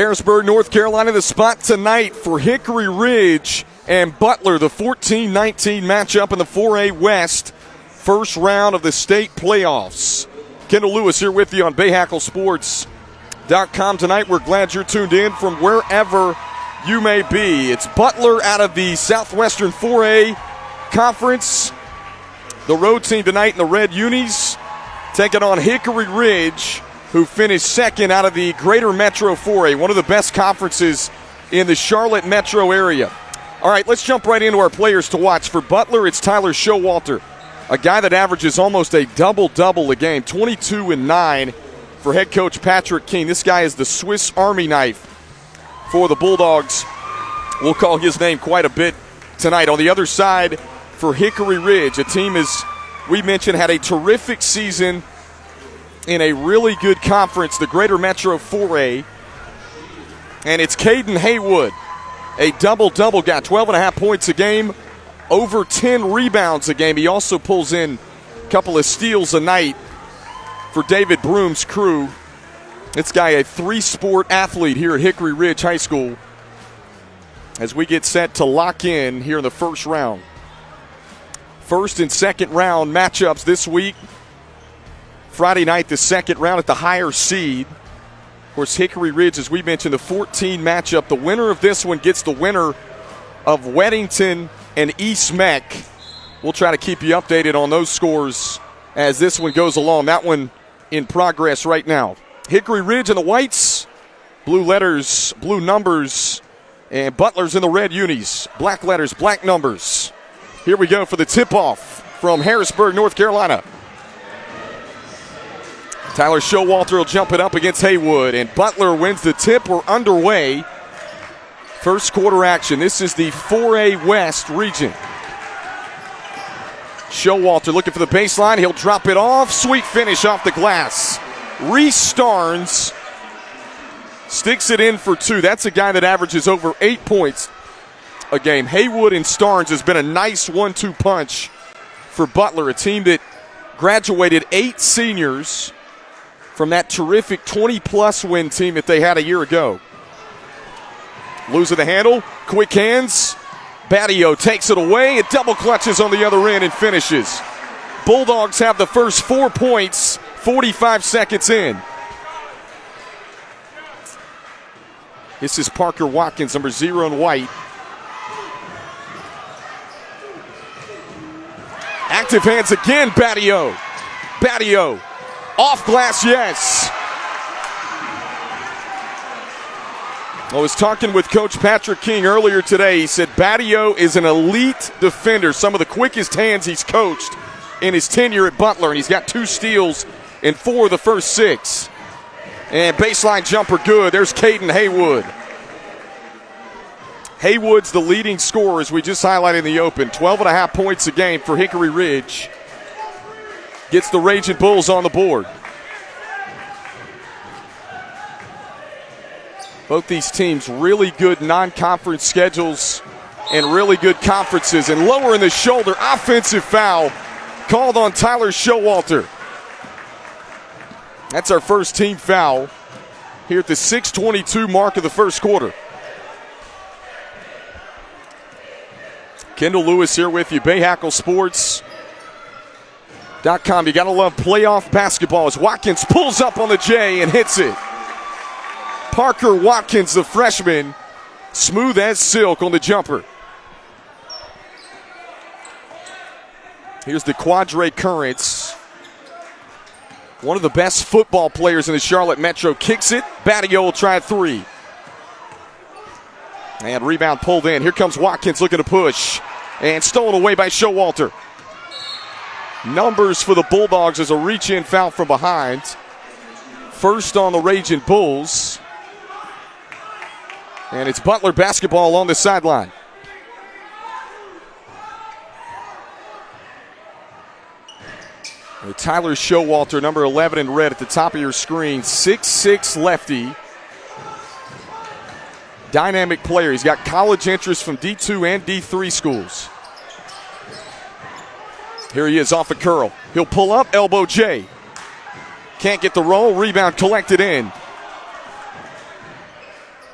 Harrisburg, North Carolina, the spot tonight for Hickory Ridge and Butler, the 14-19 matchup in the 4A West, first round of the state playoffs. Kendall Lewis here with you on Bahakel Sports.com tonight. We're glad you're tuned in from wherever you may be. It's Butler out of the Southwestern 4A Conference. The road team tonight in the red unis taking on Hickory Ridge, who finished second out of the Greater Metro 4A, one of the best conferences in the Charlotte metro area. All right, let's jump right into our players to watch. For Butler, it's Tyler Showalter, a guy that averages almost a double-double a game, 22 and 9 for head coach Patrick King. This guy is the Swiss Army knife for the Bulldogs. We'll call his name quite a bit tonight. On the other side, for Hickory Ridge, a team, as we mentioned, had a terrific season in a really good conference, the Greater Metro 4A. And it's Caden Haywood, a double-double guy, 12.5 points a game, over 10 rebounds a game. He also pulls in a couple of steals a night for David Broom's crew. This guy, a three-sport athlete here at Hickory Ridge High School, as we get set to lock in here in the first round. First and second round matchups this week. Friday night, the second round at the higher seed. Of course, Hickory Ridge, as we mentioned, the 14 matchup. The winner of this one gets the winner of Weddington and East Meck. We'll try to keep you updated on those scores as this one goes along. That one in progress right now. Hickory Ridge in the whites, blue letters, blue numbers, and Butler's in the red unis, black letters, black numbers. Here we go for the tip-off from Harrisburg, North Carolina. Tyler Showalter will jump it up against Haywood, and Butler wins the tip. We're underway. First quarter action. This is the 4A West region. Showalter looking for the baseline. He'll drop it off. Sweet finish off the glass. Reese Starnes sticks it in for two. That's a guy that averages over 8 points a game. Haywood and Starnes has been a nice 1-2 punch for Butler, a team that graduated 8 seniors from that terrific 20-plus win team that they had a year ago. Losing the handle, quick hands. Badio takes it away. It double clutches on the other end and finishes. Bulldogs have the first 4 points, 45 seconds in. This is Parker Watkins, number 0 in white. Active hands again, Badio. Badio. Off glass, yes. I was talking with Coach Patrick King earlier today. He said Badio is an elite defender, some of the quickest hands he's coached in his tenure at Butler, and he's got 2 steals in 4 of the first 6. And baseline jumper good. There's Caden Haywood. Haywood's the leading scorer, as we just highlighted in the open. 12.5 points a game for Hickory Ridge. Gets the Raging Bulls on the board. Both these teams really good non-conference schedules and really good conferences. And lower in the shoulder, offensive foul called on Tyler Showalter. That's our first team foul here at the 6:22 mark of the first quarter. Kendall Lewis here with you, Bahakel Sports.com. You got to love playoff basketball as Watkins pulls up on the J and hits it. Parker Watkins, the freshman, smooth as silk on the jumper. Here's the Quadre Currents. One of the best football players in the Charlotte Metro kicks it. Badio will try 3. And rebound pulled in. Here comes Watkins looking to push. And stolen away by Showalter. Numbers for the Bulldogs as a reach-in foul from behind. First on the Raging Bulls. And it's Butler basketball along the sideline. Tyler Showalter, number 11 in red at the top of your screen. 6'6" lefty. Dynamic player. He's got college interest from D2 and D3 schools. Here he is off a curl. He'll pull up, elbow J. Can't get the roll, rebound collected in.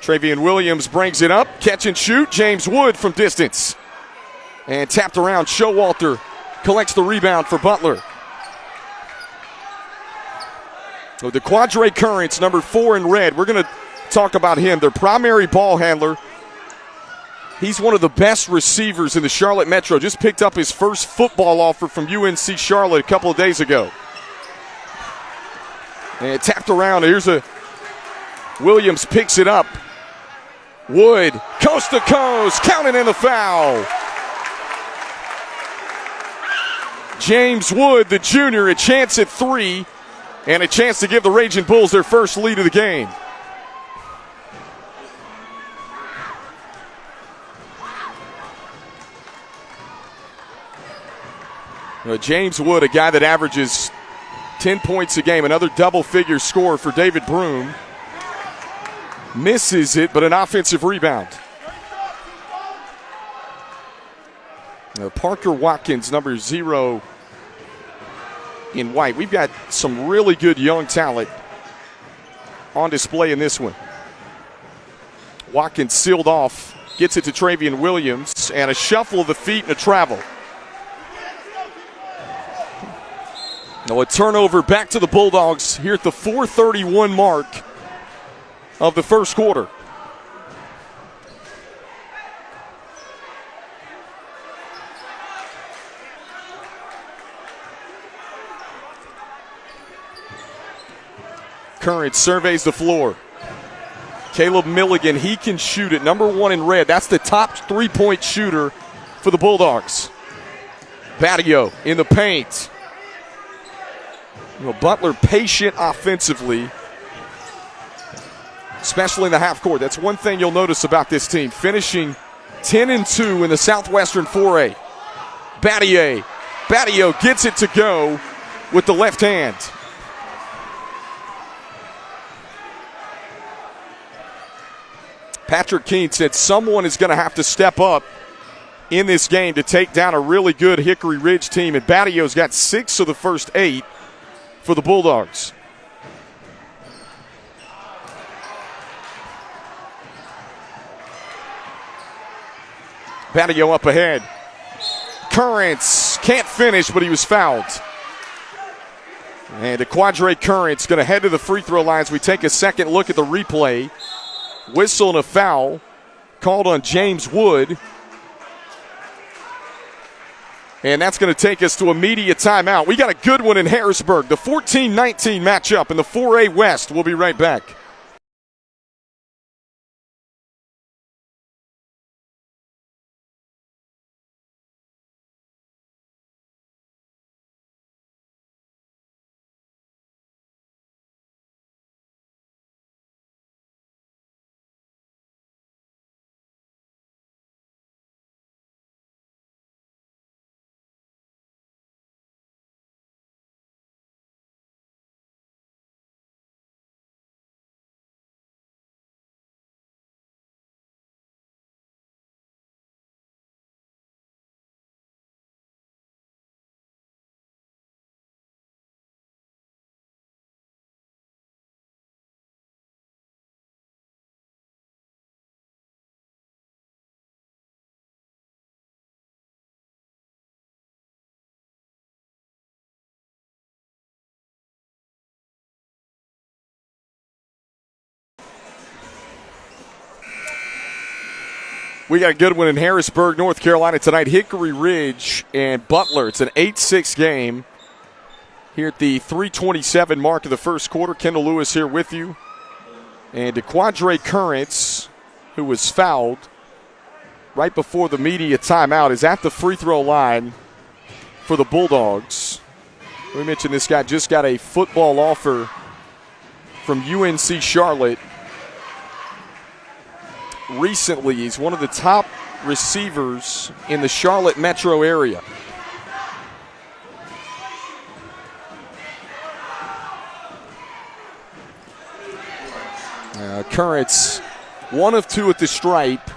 Travian Williams brings it up. Catch and shoot. James Wood from distance. And tapped around. Showalter collects the rebound for Butler. So the Quadre Currents, number 4 in red. We're going to talk about him, their primary ball handler. He's one of the best receivers in the Charlotte Metro. Just picked up his first football offer from UNC Charlotte a couple of days ago. And tapped around. Here's a Williams picks it up. Wood, coast to coast, counting in the foul. James Wood, the junior, a chance at 3, and a chance to give the Raging Bulls their first lead of the game. James Wood, a guy that averages 10 points a game, another double-figure score for David Broom. Misses it, but an offensive rebound. Parker Watkins, number 0 in white. We've got some really good young talent on display in this one. Watkins sealed off, gets it to Travian Williams, and a shuffle of the feet and a travel. Now a turnover back to the Bulldogs here at the 4:31 mark of the first quarter. Current surveys the floor. Caleb Milligan, he can shoot it. Number 1 in red. That's the top three-point shooter for the Bulldogs. Badio in the paint. Butler patient offensively, especially in the half court. That's one thing you'll notice about this team. Finishing 10-2 in the Southwestern 4A. Badio gets it to go with the left hand. Patrick Keene said someone is going to have to step up in this game to take down a really good Hickory Ridge team, and Badio's got 6 of the first 8 for the Bulldogs. Badio up ahead. Currents can't finish, but he was fouled. And the Quadre Currents going to head to the free throw lines. We take a second look at the replay. Whistle and a foul called on James Wood. And that's going to take us to a media timeout. We got a good one in Harrisburg. The 14-19 matchup in the 4A West. We'll be right back. We got a good one in Harrisburg, North Carolina tonight. Hickory Ridge and Butler. It's an 8-6 game here at the 3:27 mark of the first quarter. Kendall Lewis here with you. And the Quadre Currents, who was fouled right before the media timeout, is at the free throw line for the Bulldogs. We mentioned this guy just got a football offer from UNC Charlotte. Recently, he's one of the top receivers in the Charlotte metro area. Currents, 1 of 2 at the stripe.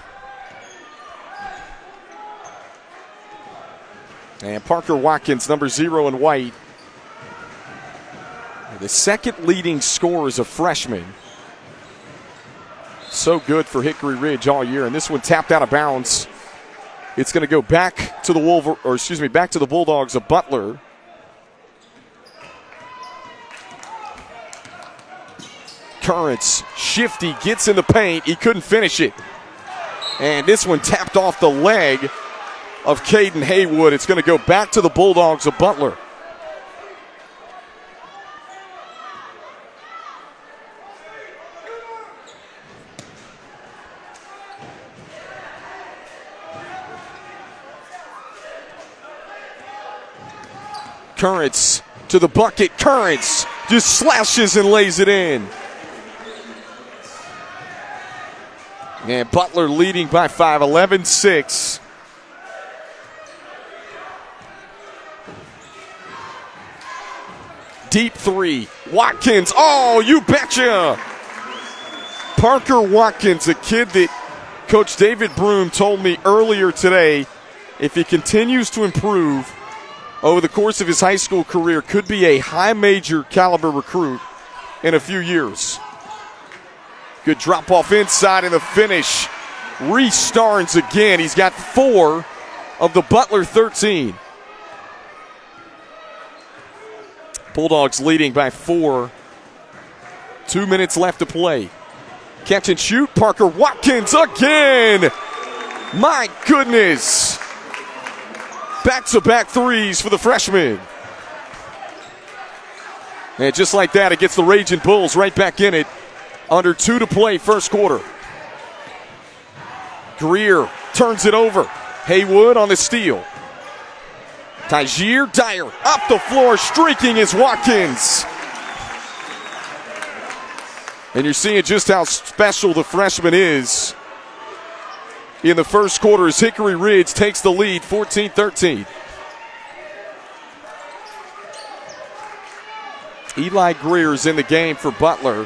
And Parker Watkins, number 0 in white. The second leading scorer is a freshman. so good for Hickory Ridge all year. And this one tapped out of bounds. It's going to go back to the back to the Bulldogs of Butler. Currents, shifty, gets in the paint. He couldn't finish it. And this one tapped off the leg of Caden Haywood. It's going to go back to the Bulldogs of Butler. Currents to the bucket. Currents just slashes and lays it in. And Butler leading by 5, 11-6. Deep three. Watkins. Oh, you betcha. Parker Watkins, a kid that Coach David Broom told me earlier today, if he continues to improve over the course of his high school career, could be a high major caliber recruit in a few years. Good drop off inside in the finish. Reese Starnes again. He's got 4 of the Butler 13. Bulldogs leading by 4. 2 minutes left to play. Catch and shoot. Parker Watkins again. My goodness. Back-to-back threes for the freshman. And just like that, it gets the Raging Bulls right back in it. Under 2 to play, first quarter. Greer turns it over. Haywood on the steal. Tyjir Dyer up the floor, streaking is Watkins. And you're seeing just how special the freshman is. In the first quarter as Hickory Ridge takes the lead, 14-13. Eli Greer is in the game for Butler.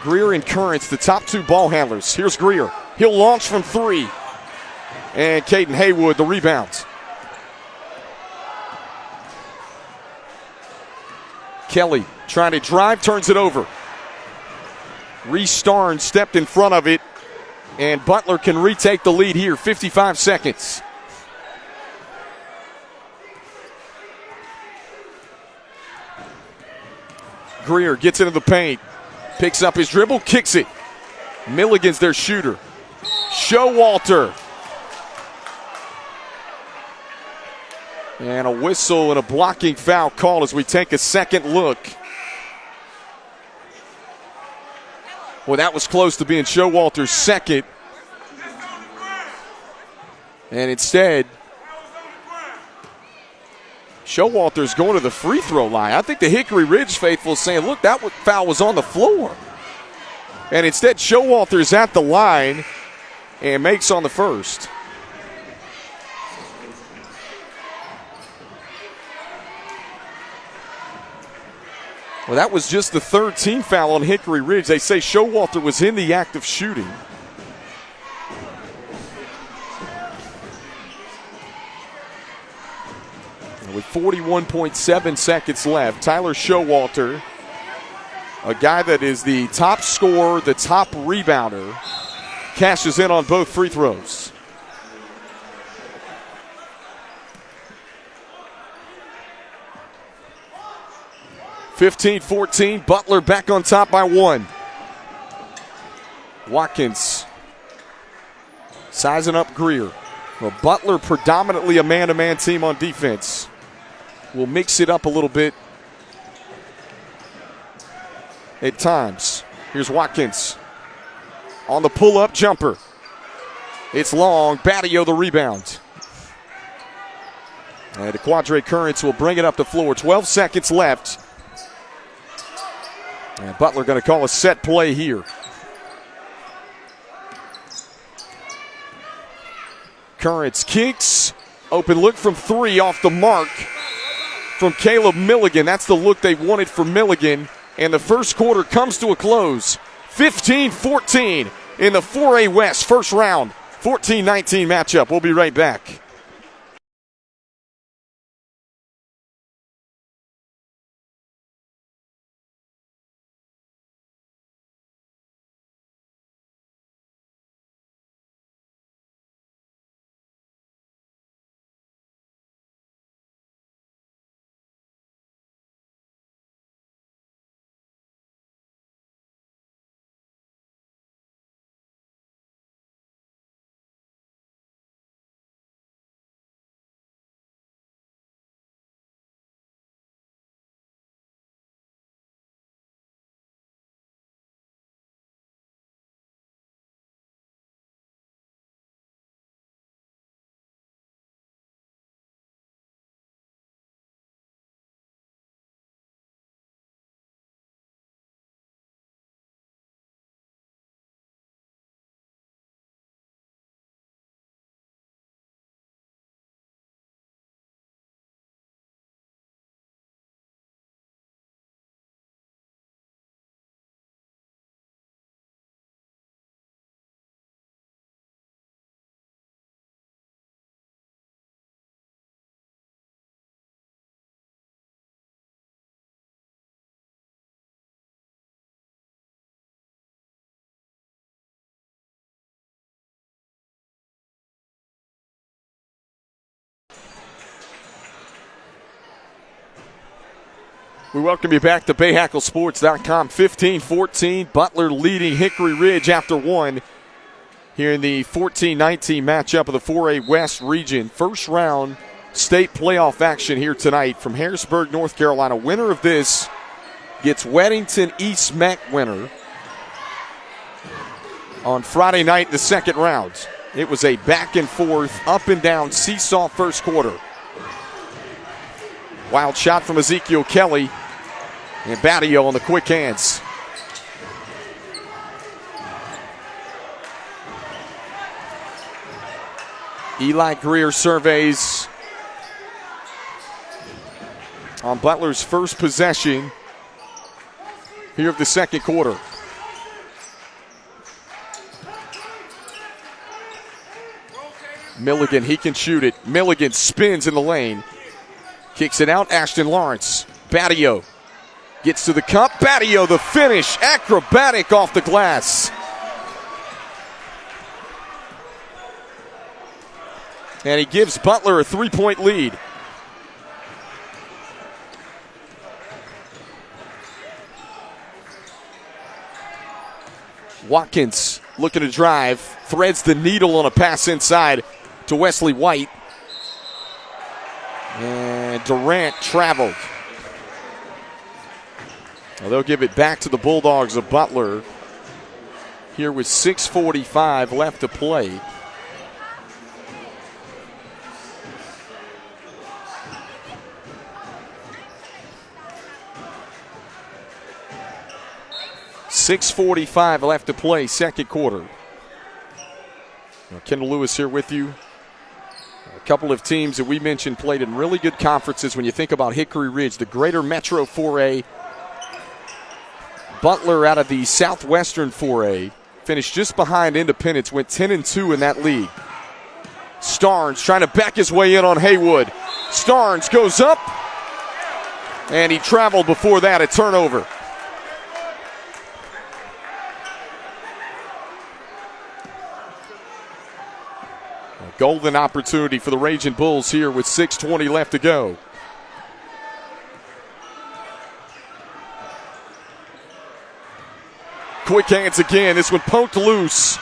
Greer and Currents, the top 2 ball handlers. Here's Greer. He'll launch from 3. And Caden Haywood, the rebound. Kelly trying to drive, turns it over. Reese Starnes stepped in front of it. And Butler can retake the lead here, 55 seconds. Greer gets into the paint. Picks up his dribble, kicks it. Milligan's their shooter. Showalter. And a whistle and a blocking foul call as we take a second look. Well, that was close to being Showalter's second. And instead, Showalter's going to the free throw line. I think the Hickory Ridge faithful is saying, look, that foul was on the floor. And instead, Showalter's at the line and makes on the first. Well, that was just the third team foul on Hickory Ridge. They say Showalter was in the act of shooting. With 41.7 seconds left, Tyler Showalter, a guy that is the top scorer, the top rebounder, cashes in on both free throws. (15-14), Butler back on top by 1. Watkins sizing up Greer. Well, Butler predominantly a man-to-man team on defense. We'll mix it up a little bit at times. Here's Watkins on the pull-up jumper. It's long. Battio the rebound. And the Quadre Currents will bring it up the floor. 12 seconds left. And Butler going to call a set play here. Currents kicks. Open look from 3 off the mark from Caleb Milligan. That's the look they wanted for Milligan. And the first quarter comes to a close. 15-14 in the 4A West first round. 14-19 matchup. We'll be right back. We welcome you back to BahakelSports.com. 15-14, Butler leading Hickory Ridge after one here in the 14-19 matchup of the 4A West region. First round state playoff action here tonight from Harrisburg, North Carolina. Winner of this gets Weddington East MAC winner on Friday night in the second round. It was a back and forth, up and down seesaw first quarter. Wild shot from Ezekiel Kelly. And Badio on the quick hands. Eli Greer surveys on Butler's first possession here of the second quarter. Milligan, he can shoot it. Milligan spins in the lane. Kicks it out, Ashton Lawrence. Badio gets to the cup. Badio, the finish, acrobatic off the glass. And he gives Butler a 3-point lead. Watkins looking to drive, threads the needle on a pass inside to Wesley White. And Durant traveled. Well, they'll give it back to the Bulldogs of Butler here with 6:45 left to play. .645 left to play, second quarter. Kendall Lewis here with you. A couple of teams that we mentioned played in really good conferences when you think about Hickory Ridge, the Greater Metro 4A. Butler out of the Southwestern 4A finished just behind Independence, went 10-2 in that league. Starnes trying to back his way in on Haywood. Starnes goes up, and he traveled before that, a turnover. A golden opportunity for the Raging Bulls here with 6:20 left to go. Quick hands again. This one poked loose.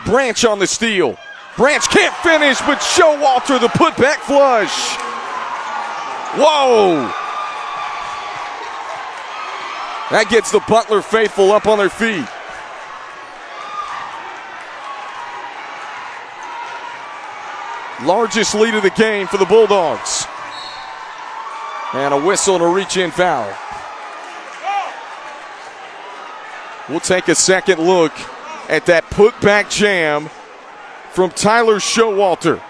Branch on the steal. Branch can't finish, but Showalter the putback flush. Whoa! That gets the Butler faithful up on their feet. Largest lead of the game for the Bulldogs. And a whistle and a reach-in foul. We'll take a second look at that put-back jam from Tyler Showalter.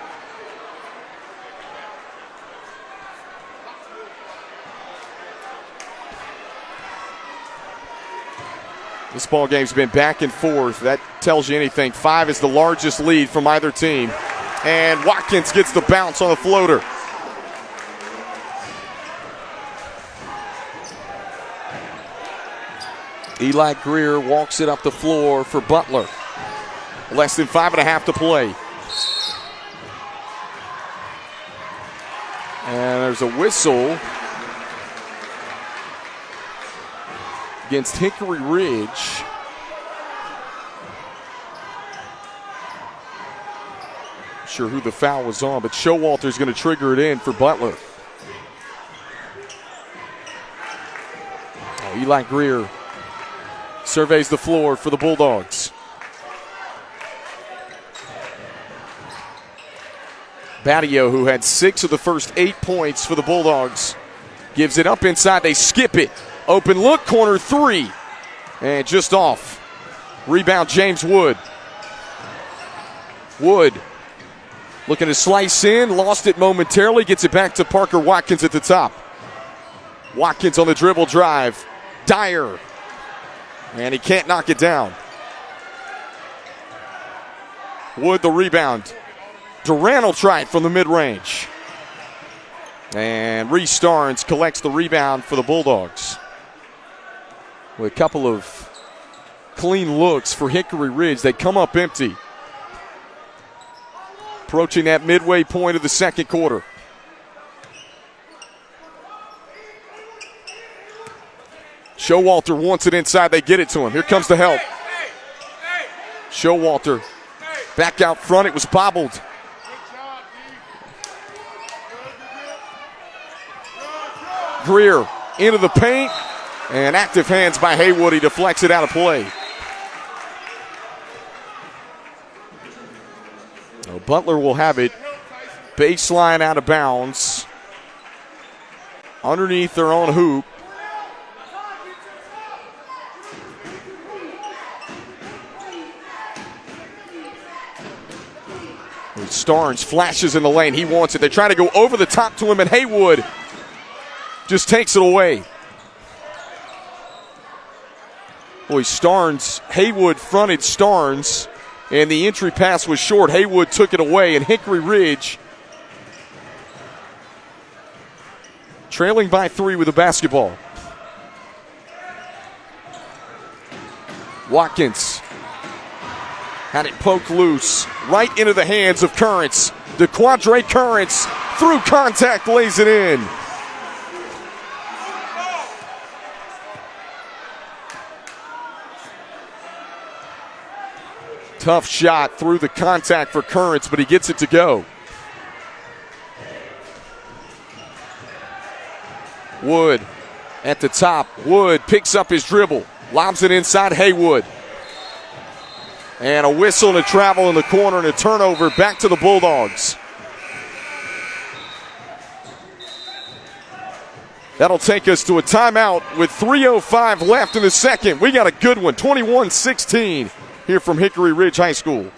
This ball game's been back and forth. That tells you anything. 5 is the largest lead from either team. And Watkins gets the bounce on the floater. Eli Greer walks it up the floor for Butler. Less than 5.5 to play. And there's a whistle against Hickory Ridge. Not sure who the foul was on, but Showalter's going to trigger it in for Butler. Eli Greer surveys the floor for the Bulldogs. Badio, who had 6 of the first 8 points for the Bulldogs, gives it up inside. They skip it. Open look, corner 3. And just off. Rebound, James Wood. Wood looking to slice in. Lost it momentarily. Gets it back to Parker Watkins at the top. Watkins on the dribble drive. Dyer. And he can't knock it down. Wood the rebound. Durant will try it from the mid-range. And Reese Starnes collects the rebound for the Bulldogs. With a couple of clean looks for Hickory Ridge. They come up empty. Approaching that midway point of the second quarter. Showalter wants it inside. They get it to him. Here comes the help. Showalter back out front. It was bobbled. Greer into the paint. And active hands by Haywood. He deflects it out of play. Well, Butler will have it. Baseline out of bounds. Underneath their own hoop. Starnes flashes in the lane. He wants it. They try to go over the top to him, and Haywood just takes it away. Boy, Haywood fronted Starnes, and the entry pass was short. Haywood took it away, and Hickory Ridge trailing by 3 with the basketball. Watkins had it poked loose, right into the hands of Currents. DeQuadre Currents, through contact, lays it in. Tough shot through the contact for Currents, but he gets it to go. Wood at the top. Wood picks up his dribble, lobs it inside Haywood. And a whistle to travel in the corner and a turnover back to the Bulldogs. That'll take us to a timeout with 3:05 left in the second. We got a good one, 21-16 here from Hickory Ridge High School.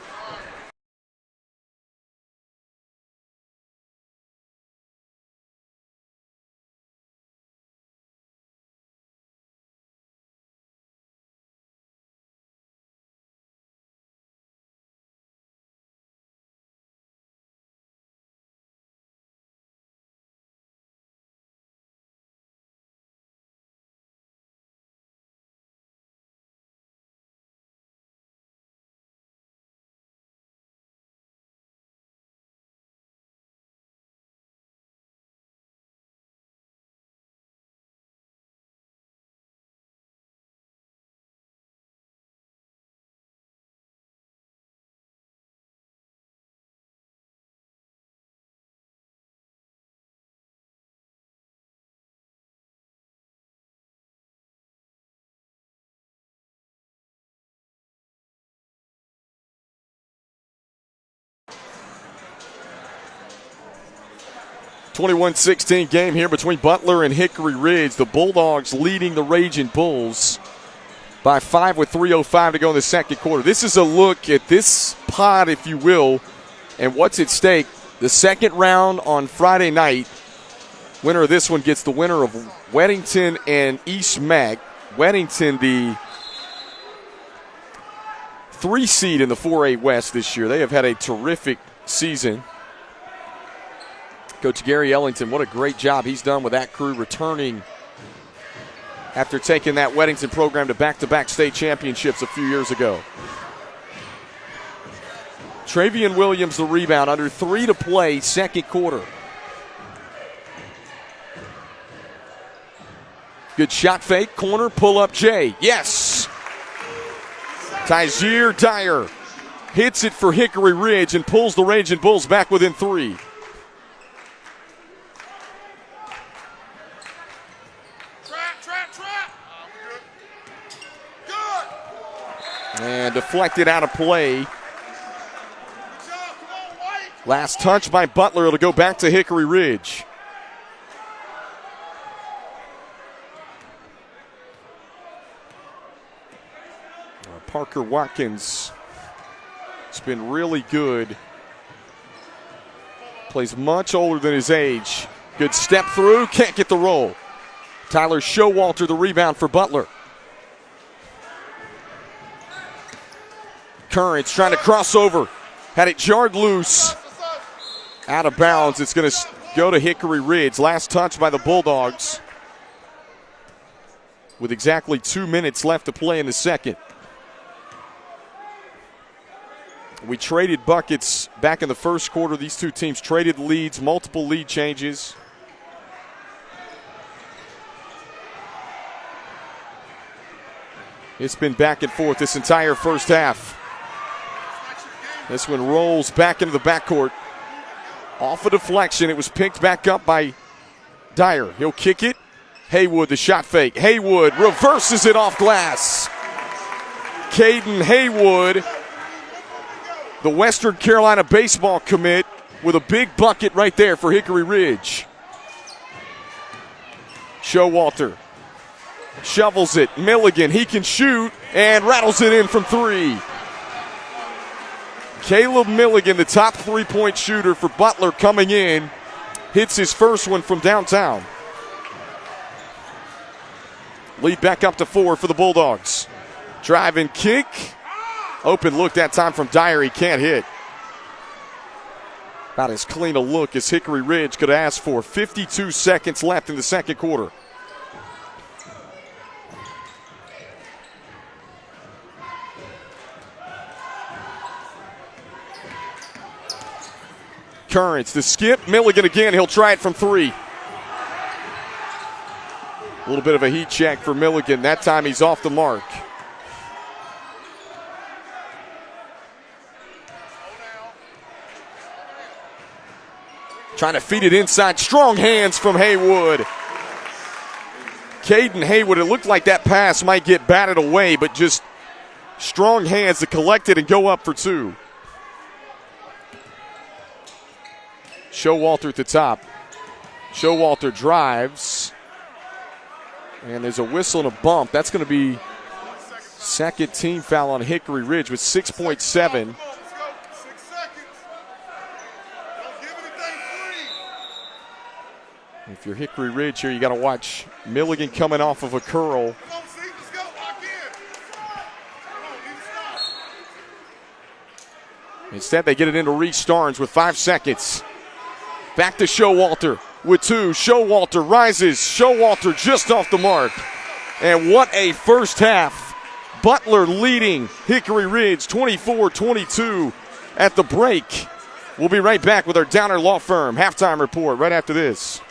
.21-16 game here between Butler and Hickory Ridge. The Bulldogs leading the Raging Bulls by 5 with 3:05 to go in the second quarter. This is a look at this pod, if you will, and what's at stake. The second round on Friday night. Winner of this one gets the winner of Weddington and East Mac. Weddington, the 3 seed in the 4A West this year. They have had a terrific season. Coach Gary Ellington, what a great job he's done with that crew, returning after taking that Weddington program to back-to-back state championships a few years ago. Travian Williams the rebound, under 3 to play, second quarter. Good shot fake, corner, pull up Jay. Yes! Tyzier Dyer hits it for Hickory Ridge and pulls the Raging Bulls back within 3. And deflected out of play. Last touch by Butler. It'll go back to Hickory Ridge. Parker Watkins has been really good. Plays much older than his age. Good step through, can't get the roll. Tyler Showalter the rebound for Butler. Currents trying to cross over. Had it jarred loose. Out of bounds. It's going to go to Hickory Ridge. Last touch by the Bulldogs. With exactly 2 minutes left to play in the second. We traded buckets back in the first quarter. These two teams traded leads, multiple lead changes. It's been back and forth this entire first half. This one rolls back into the backcourt. Off a deflection. It was picked back up by Dyer. He'll kick it. Haywood, the shot fake. Haywood reverses it off glass. Caden Haywood, the Western Carolina baseball commit, with a big bucket right there for Hickory Ridge. Showalter shovels it. Milligan, he can shoot and rattles it in from three. Caleb Milligan, the top three-point shooter for Butler, coming in, hits his first one from downtown. Lead back up to 4 for the Bulldogs. Drive and kick. Open look that time from Dyer. He can't hit. About as clean a look as Hickory Ridge could ask for. 52 seconds left in the second quarter. Currents, the skip. Milligan again. He'll try it from 3. A little bit of a heat check for Milligan. That time he's off the mark. Trying to feed it inside. Strong hands from Haywood. Caden Haywood, it looked like that pass might get batted away, but just strong hands to collect it and go up for 2. Showalter at the top. Showalter drives. And there's a whistle and a bump. That's going to be second team foul on Hickory Ridge with 6.7. If you're Hickory Ridge here, you got to watch Milligan coming off of a curl. Instead, they get it into Reese Starnes with 5 seconds. Back to Showalter with 2. Showalter rises. Showalter just off the mark. And what a first half. Butler leading Hickory Ridge 24-22 at the break. We'll be right back with our Downer Law Firm halftime report right after this.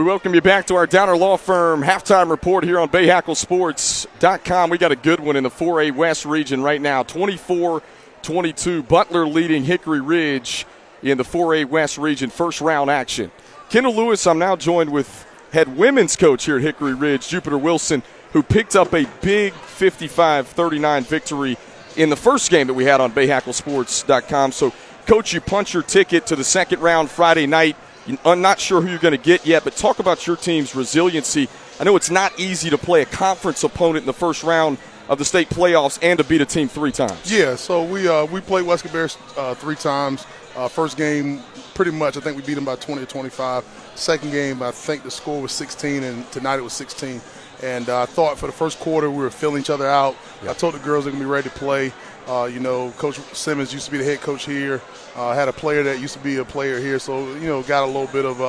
We welcome you back to our Downer Law Firm halftime report here on BahakelSports.com. We got a good one in the 4A West region right now, 24-22. Butler leading Hickory Ridge in the 4A West region, first round action. Kendall Lewis, I'm now joined with head women's coach here at Hickory Ridge, Jupiter Wilson, who picked up a big 55-39 victory in the first game that we had on BahakelSports.com. So, Coach, you punch your ticket to the second round Friday night. I'm not sure who you're going to get yet, but talk about your team's resiliency. I know it's not easy to play a conference opponent in the first round of the state playoffs and to beat a team 3 times. Yeah, so we played Wesker Bears 3 times. First game, pretty much, I think we beat them by 20 or 25. Second game, I think the score was 16, and tonight it was 16. And I thought for the first quarter we were filling each other out. Yep. I told the girls they're going to be ready to play. Coach Simmons used to be the head coach here. Had a player that used to be a player here, so, got a little bit of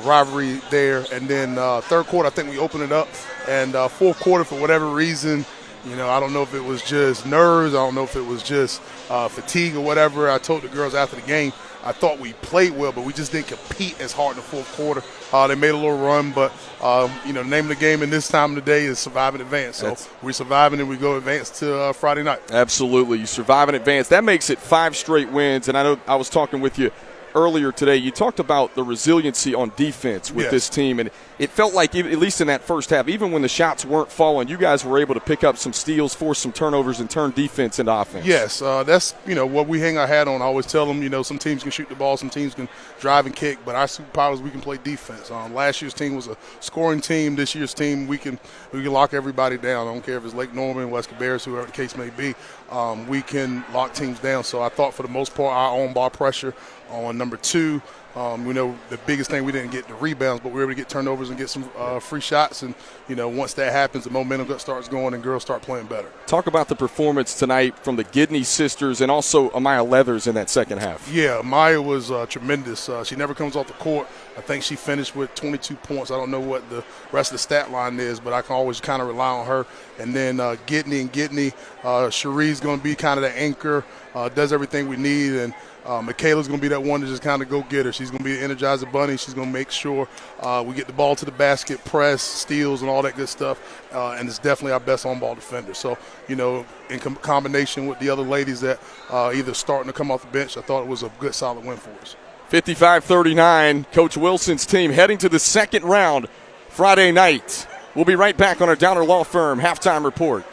rivalry there. And then third quarter, I think we opened it up. And fourth quarter, for whatever reason, I don't know if it was just nerves. I don't know if it was just fatigue or whatever. I told the girls after the game, I thought we played well, but we just didn't compete as hard in the fourth quarter. They made a little run, but, the name of the game in this time of the day is survive and advance. So we're surviving and we go advance to Friday night. Absolutely. You survive and advance. That makes it 5 straight wins, and I know I was talking with you earlier today. You talked about the resiliency on defense with this team, and it felt like, at least in that first half, even when the shots weren't falling, you guys were able to pick up some steals, force some turnovers, and turn defense into offense. Yes, that's what we hang our hat on. I always tell them, some teams can shoot the ball, some teams can drive and kick, but our superpower is we can play defense. Last year's team was a scoring team. This year's team, we can lock everybody down. I don't care if it's Lake Norman, Wesker Bears, whoever the case may be. We can lock teams down. So I thought for the most part our own ball pressure on number 2. The biggest thing, we didn't get the rebounds, but we were able to get turnovers and get some free shots. And, once that happens, the momentum starts going and girls start playing better. Talk about the performance tonight from the Gidney sisters and also Amaya Leathers in that second half. Yeah, Amaya was tremendous. She never comes off the court. I think she finished with 22 points. I don't know what the rest of the stat line is, but I can always kind of rely on her. And then Gidney, Cherie's going to be kind of the anchor, does everything we need. And Michaela's going to be that one to just kind of go get her. She's going to be the Energizer Bunny. She's going to make sure we get the ball to the basket, press, steals, and all that good stuff. And it's definitely our best on-ball defender. So, in combination with the other ladies that either starting to come off the bench, I thought it was a good, solid win for us. 55-39, Coach Wilson's team heading to the second round Friday night. We'll be right back on our Downer Law Firm halftime report.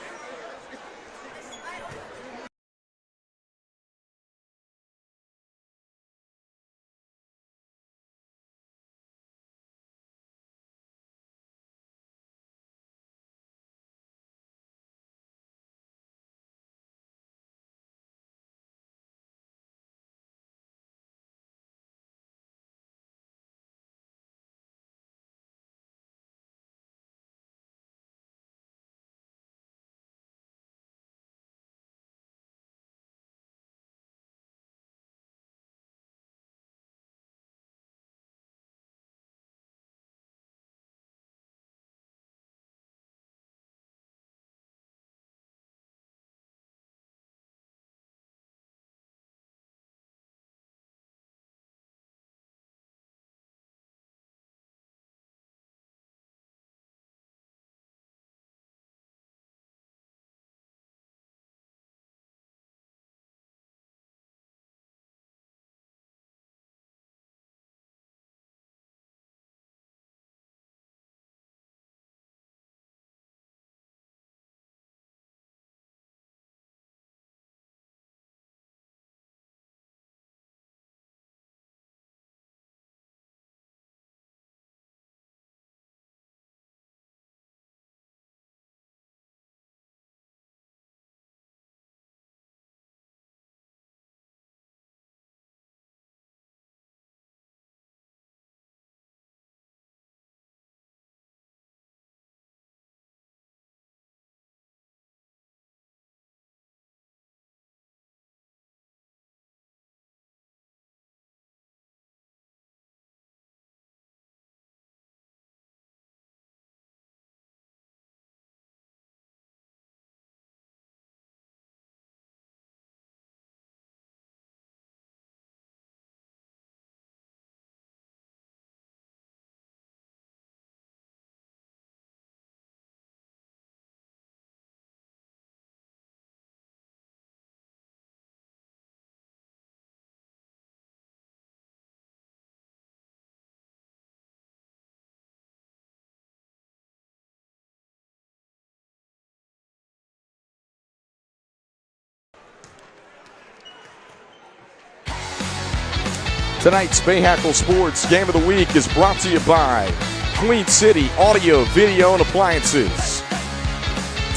Tonight's Bahakel Sports Game of the Week is brought to you by Queen City Audio, Video, and Appliances,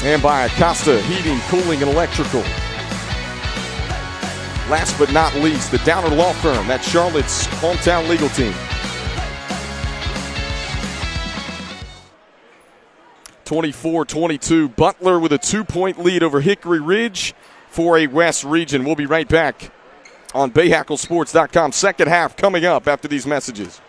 and by Acosta Heating, Cooling, and Electrical. Last but not least, the Downer Law Firm, that's Charlotte's hometown legal team. 24-22, Butler with a 2-point lead over Hickory Ridge, 4A West region. We'll be right back on BahakelSports.com. Second half coming up after these messages.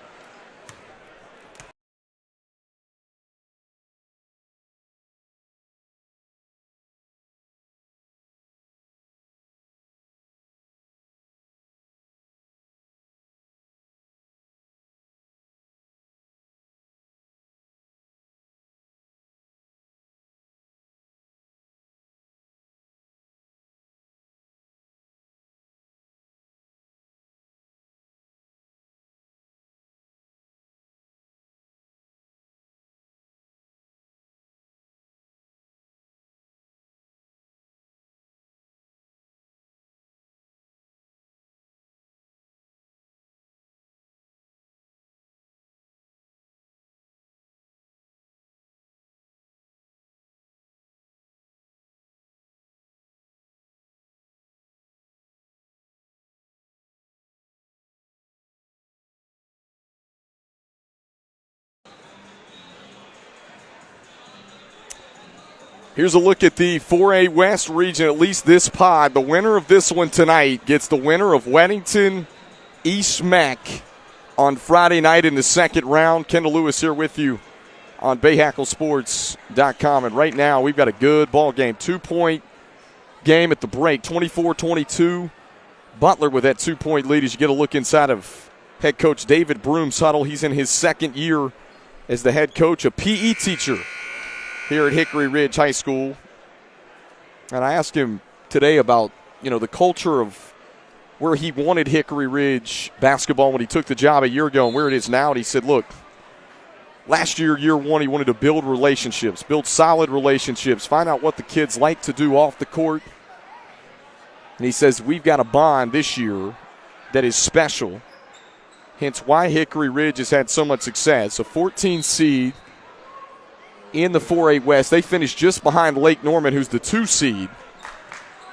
Here's a look at the 4A West region, at least this pod. The winner of this one tonight gets the winner of Weddington East Mac on Friday night in the second round. Kendall Lewis here with you on BahakelSports.com. And right now we've got a good ball game. 2-point game at the break, 24-22. Butler with that 2-point lead as you get a look inside of head coach David Broom's huddle. He's in his second year as the head coach, a PE teacher here at Hickory Ridge High School. And I asked him today about, the culture of where he wanted Hickory Ridge basketball when he took the job a year ago and where it is now. And he said, look, last year, year one, he wanted to build relationships, build solid relationships, find out what the kids like to do off the court. And he says, we've got a bond this year that is special, hence why Hickory Ridge has had so much success. A 14 seed in the 4A West. They finished just behind Lake Norman, who's the 2 seed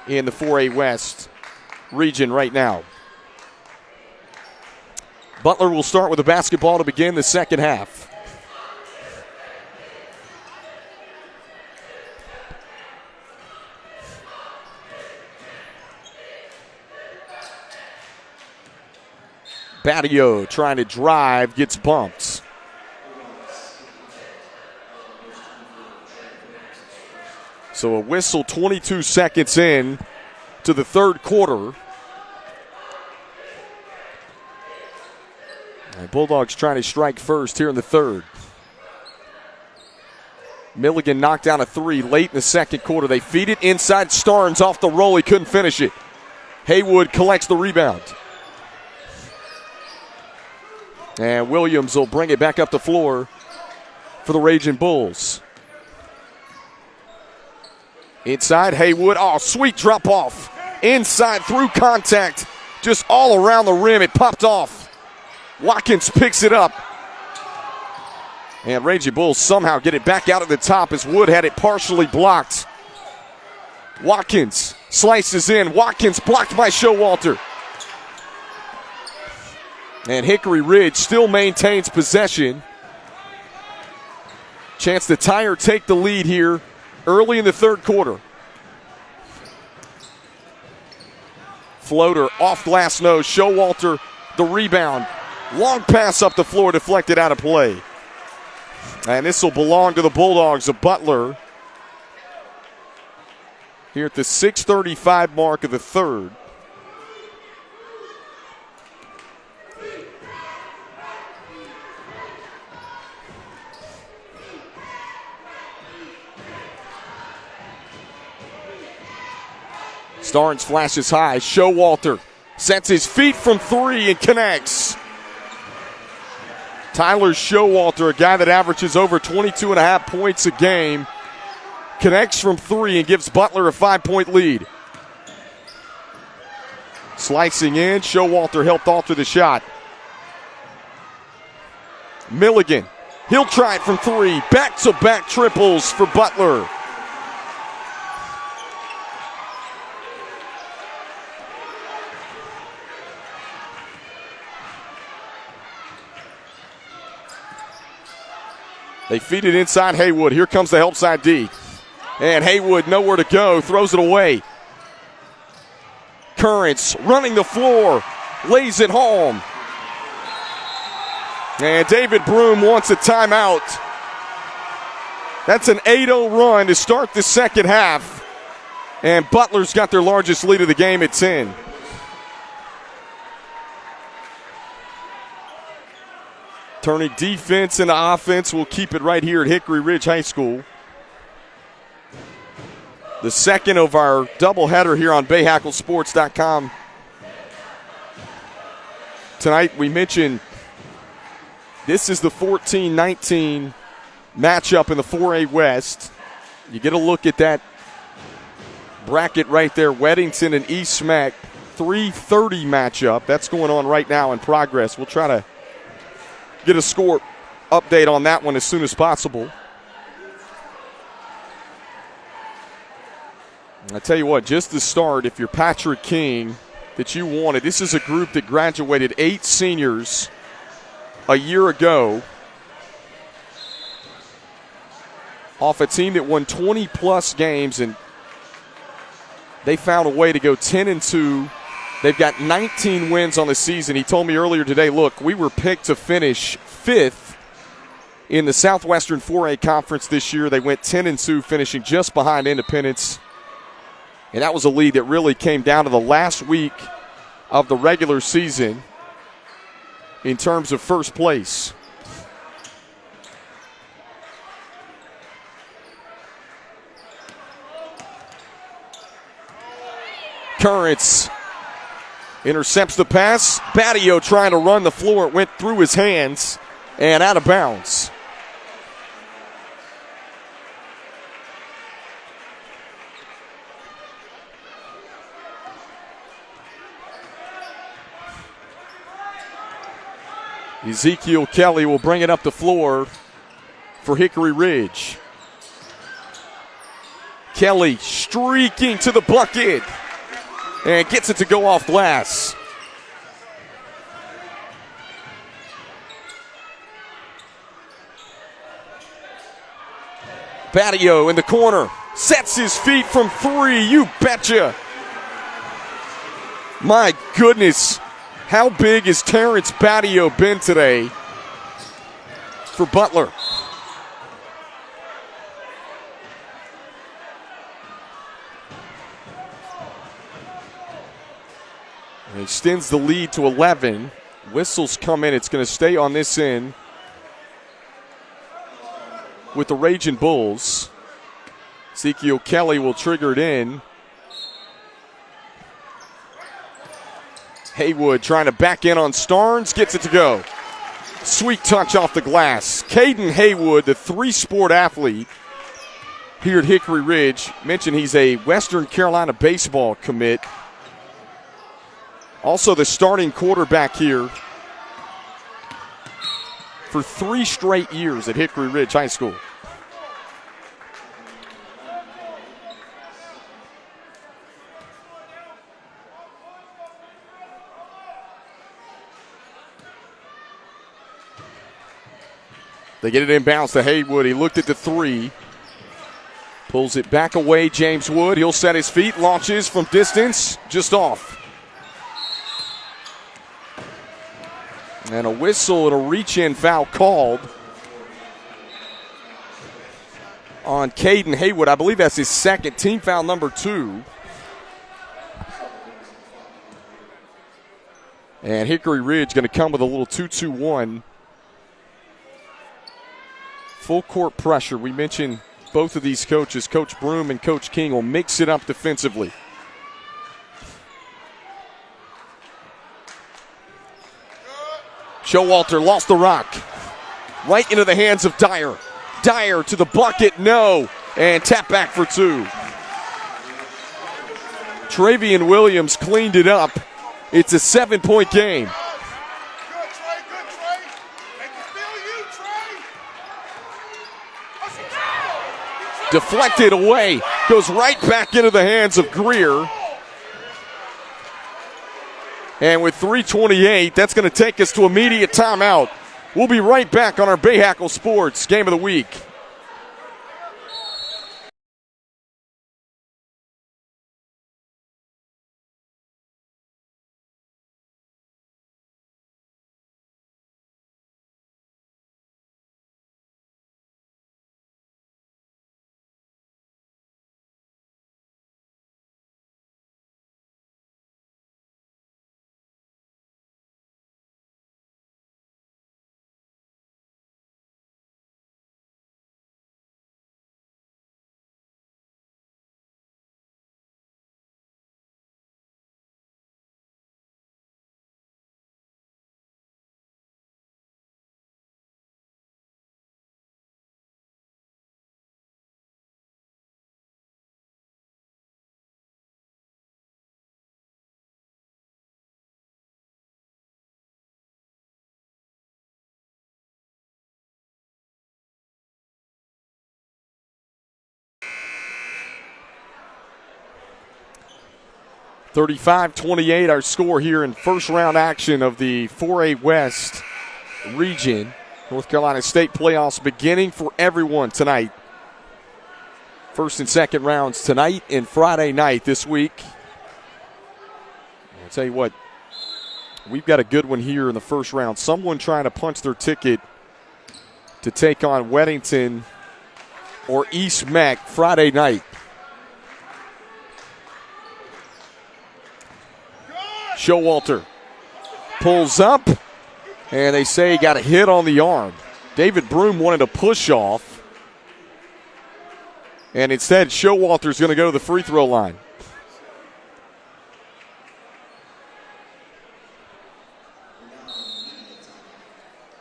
in the 4A West region right now. Butler will start with the basketball to begin the second half. Badio trying to drive, gets bumped. So a whistle 22 seconds in to the third quarter. And Bulldogs trying to strike first here in the third. Milligan knocked down a 3 late in the second quarter. They feed it inside. Starnes off the roll. He couldn't finish it. Haywood collects the rebound. And Williams will bring it back up the floor for the Raging Bulls. Inside, Haywood. Oh, sweet drop off. Inside, through contact. Just all around the rim. It popped off. Watkins picks it up. And Raging Bulls somehow get it back out at the top as Wood had it partially blocked. Watkins slices in. Watkins blocked by Showalter. And Hickory Ridge still maintains possession. Chance to tie or take the lead here early in the third quarter. Floater off glass nose. Showalter the rebound. Long pass up the floor, deflected out of play. And this will belong to the Bulldogs of Butler here at the 6:35 mark of the third. Starnes flashes high. Showalter sets his feet from 3 and connects. Tyler Showalter, a guy that averages over 22.5 points a game, connects from 3 and gives Butler a 5-point lead. Slicing in, Showalter helped alter the shot. Milligan, he'll try it from three. Back-to-back triples for Butler. They feed it inside Haywood. Here comes the help side D. And Haywood nowhere to go, throws it away. Currents running the floor, lays it home. And David Broom wants a timeout. That's an 8-0 run to start the second half. And Butler's got their largest lead of the game at 10. Turning defense into offense. We'll keep it right here at Hickory Ridge High School. The second of our doubleheader here on BahakelSports.com. Tonight we mentioned this is the 14-19 matchup in the 4A West. You get a look at that bracket right there. Weddington and East Smack, 3:30 matchup. That's going on right now in progress. We'll try to get a score update on that one as soon as possible. I tell you what, just to start, if you're Patrick King that you wanted, this is a group that graduated 8 seniors a year ago off a team that won 20-plus games, and they found a way to go 10-2. They've got 19 wins on the season. He told me earlier today, look, we were picked to finish 5th in the Southwestern 4A Conference this year. They went 10-2, finishing just behind Independence. And that was a lead that really came down to the last week of the regular season in terms of first place. Currents intercepts the pass. Badio trying to run the floor. It went through his hands and out of bounds. Ezekiel Kelly will bring it up the floor for Hickory Ridge. Kelly streaking to the bucket and gets it to go off glass. Badio in the corner, sets his feet from 3, you betcha. My goodness. How big has Terrence Badio been today for Butler? And extends the lead to 11. Whistles come in. It's going to stay on this end with the Raging Bulls. Ezekiel Kelly will trigger it in. Haywood trying to back in on Starnes, gets it to go. Sweet touch off the glass. Caden Haywood, the 3-sport athlete here at Hickory Ridge. Mentioned he's a Western Carolina baseball commit. Also the starting quarterback here for 3 straight years at Hickory Ridge High School. They get it inbounds to Haywood. He looked at the 3. Pulls it back away, James Wood. He'll set his feet, launches from distance, just off. And a whistle and a reach-in foul called on Caden Haywood. I believe that's his second, team foul number 2. And Hickory Ridge going to come with a little 2-2-1. Full court pressure. We mentioned both of these coaches, Coach Broom and Coach King, will mix it up defensively. Showalter lost the rock. Right into the hands of Dyer. Dyer to the bucket, no. And tap back for 2. Travian Williams cleaned it up. It's a 7-point game. Deflected away. Goes right back into the hands of Greer. And with 3:28, that's going to take us to immediate timeout. We'll be right back on our Bahakel Sports Game of the Week. (35-28) our score here in first round action of the 4A West region. North Carolina State playoffs beginning for everyone tonight. First and second rounds tonight and Friday night this week. I'll tell you what, we've got a good one here in the first round. Someone trying to punch their ticket to take on Weddington or East Meck Friday night. Showalter pulls up, and they say he got a hit on the arm. David Broom wanted a push off, and instead Showalter's going to go to the free throw line.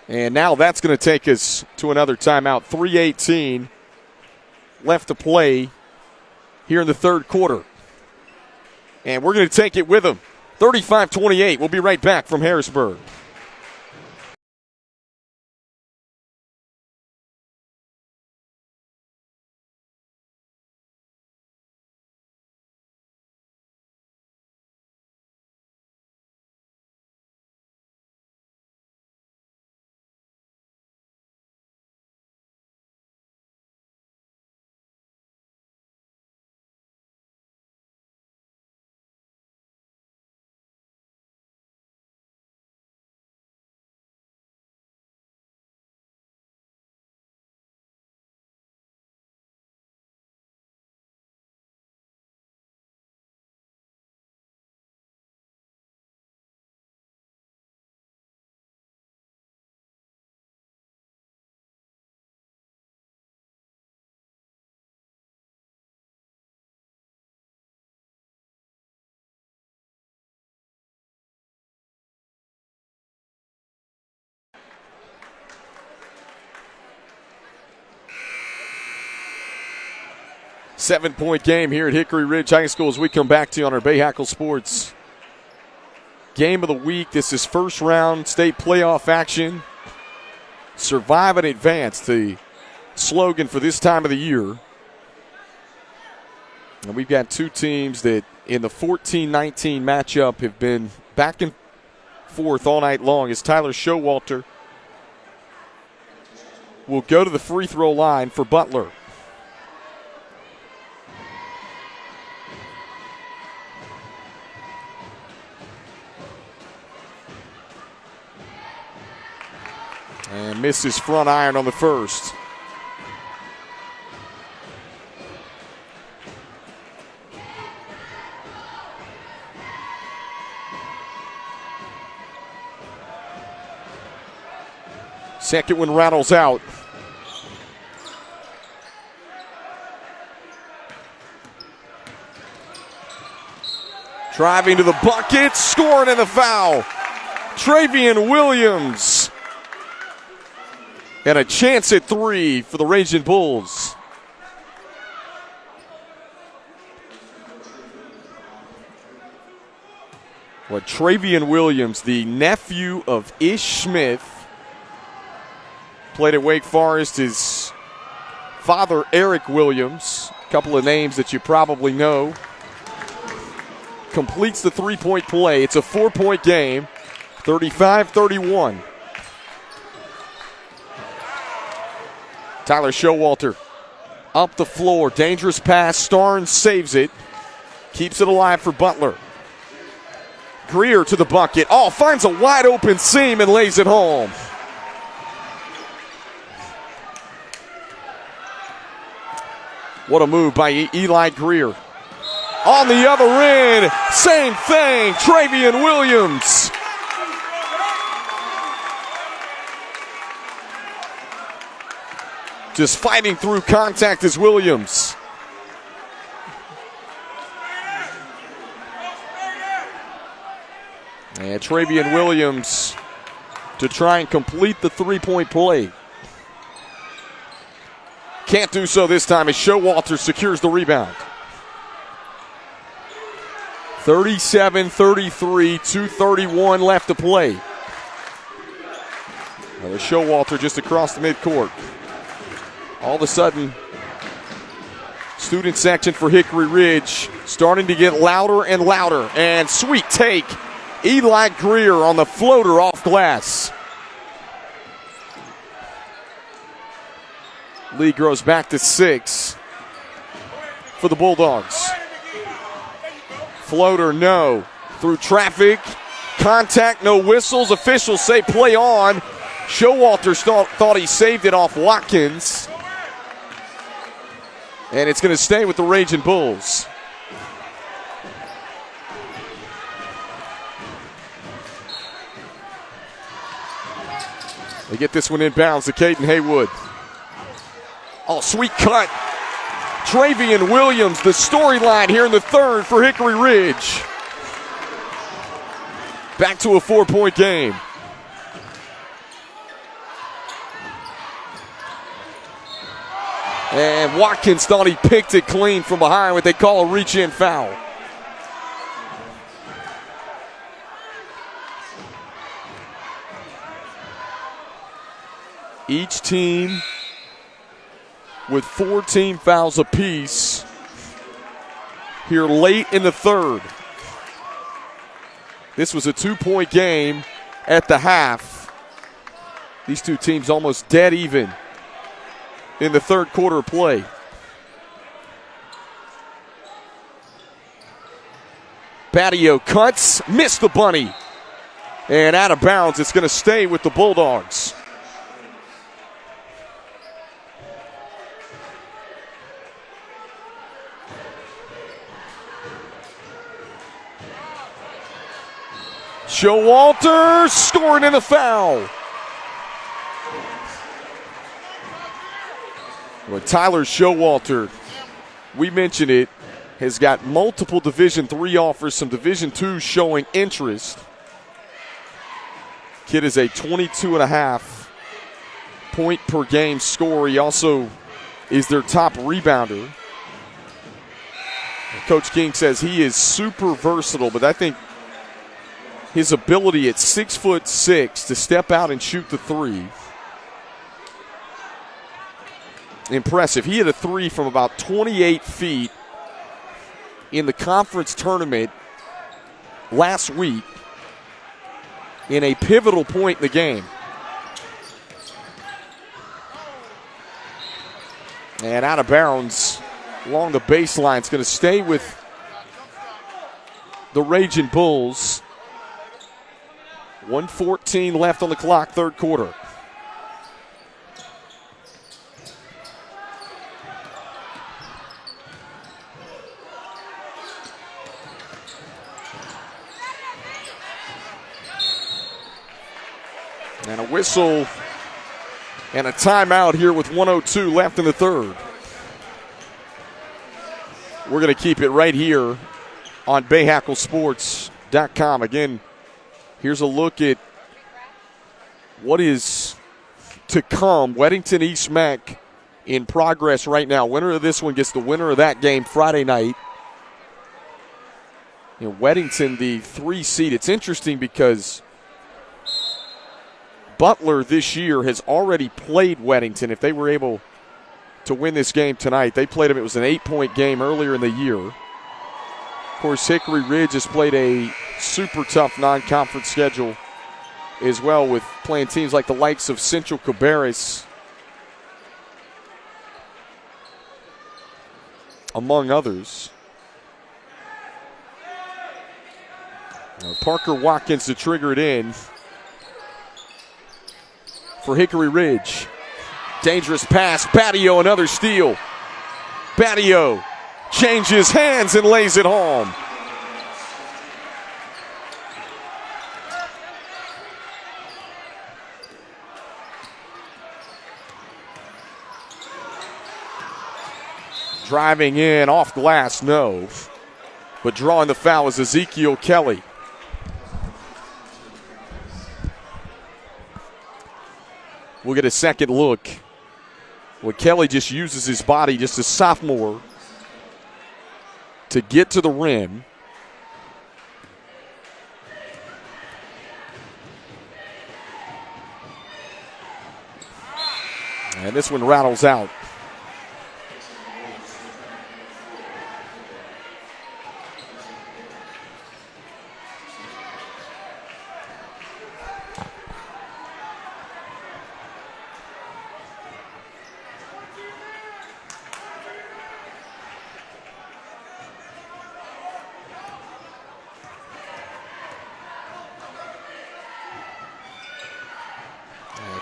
And now that's going to take us to another timeout. 3:18 left to play here in the third quarter. And we're going to take it with them. 35-28. We'll be right back from Harrisburg. Seven-point game here at Hickory Ridge High School as we come back to you on our Bahakel Sports Game of the Week. This is first round state playoff action. Survive and advance, the slogan for this time of the year. And we've got two teams that in the 14-19 matchup have been back and forth all night long as Tyler Showalter will go to the free throw line for Butler. And misses front iron on the first. Second one rattles out. Driving to the bucket, scoring in the foul. Travian Williams. And a chance at three for the Raging Bulls. Well, Travian Williams, the nephew of Ish Smith, played at Wake Forest his father, Eric Williams, a couple of names that you probably know, completes the three-point play. It's a 4-point game, 35-31. Tyler Showalter up the floor. Dangerous pass. Starnes saves it. Keeps it alive for Butler. Greer to the bucket. Oh, finds a wide open seam and lays it home. What a move by Eli Greer. On the other end, same thing. Travion Williams. Just fighting through contact is Williams. And Travion Williams to try and complete the three-point play. Can't do so this time as Showalter secures the rebound. 37-33, 2:31 left to play. Another Showalter just across the midcourt. All of a sudden, student section for Hickory Ridge starting to get louder and louder. And sweet take, Eli Greer on the floater off glass. Lead grows back to 6 for the Bulldogs. Floater, no. Through traffic, contact, no whistles. Officials say play on. Showalter thought he saved it off Watkins. And it's going to stay with the Raging Bulls. They get this one inbounds to Caden Haywood. Oh, sweet cut. Travion Williams, the storyline here in the third for Hickory Ridge. Back to a 4-point game. And Watkins thought he picked it clean from behind, what they call a reach-in foul. Each team with 4 team fouls apiece here late in the third. This was a 2-point game at the half. These two teams almost dead even in the third quarter play. Patio cuts, missed the bunny. And out of bounds, it's going to stay with the Bulldogs. Showalter scoring in a foul. Well, Tyler Showalter, we mentioned it, has got multiple Division III offers, some Division II showing interest. Kid is a 22.5 point per game scorer. He also is their top rebounder. Coach King says he is super versatile, but I think his ability at 6'6" to step out and shoot the three, impressive. He hit a three from about 28 feet in the conference tournament last week in a pivotal point in the game. And out of bounds along the baseline. It's going to stay with the Raging Bulls. 1:14 left on the clock, third quarter. And a whistle and a timeout here with 1:02 left in the third. We're going to keep it right here on BahakelSports.com. Again, here's a look at what is to come. Weddington East Mac in progress right now. Winner of this one gets the winner of that game Friday night. You know, Weddington, the 3 seed. It's interesting because Butler this year has already played Weddington. If they were able to win this game tonight. They played them. It was an 8-point game earlier in the year. Of course, Hickory Ridge has played a super tough non-conference schedule as well, with playing teams like the likes of Central Cabarrus, among others. Now Parker Watkins to trigger it in for Hickory Ridge. Dangerous pass. Badio, another steal. Badio changes hands and lays it home. Driving in off glass, no. But drawing the foul is Ezekiel Kelly. We'll get a second look. Well, Kelly just uses his body, just a sophomore, to get to the rim. And this one rattles out.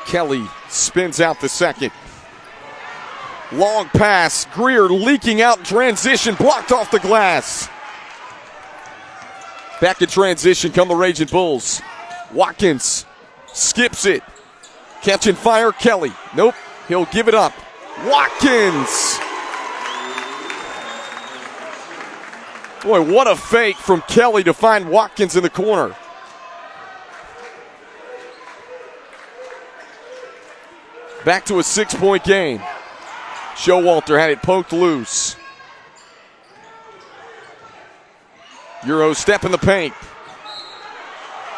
Kelly spins out the second. Long pass. Greer leaking out in transition. Blocked off the glass. Back in transition come the Raging Bulls. Watkins skips it. Catching fire. Kelly. Nope. He'll give it up. Watkins. Boy, what a fake from Kelly to find Watkins in the corner. Back to a 6-point game. Showalter had it poked loose. Euro step in the paint.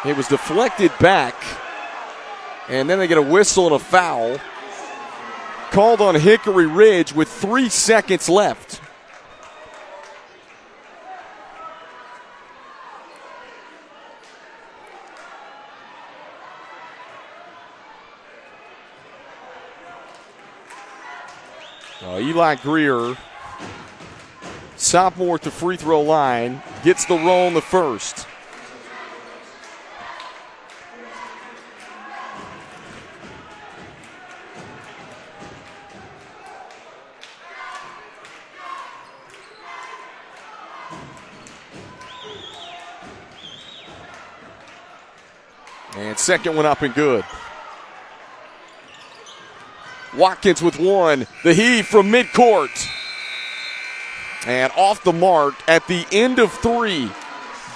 It was deflected back. And then they get a whistle and a foul called on Hickory Ridge with 3 seconds left. Eli Greer, sophomore at the free throw line, gets the roll in the first. And second one up and good. Watkins with one. The heave from midcourt. And off the mark at the end of 3.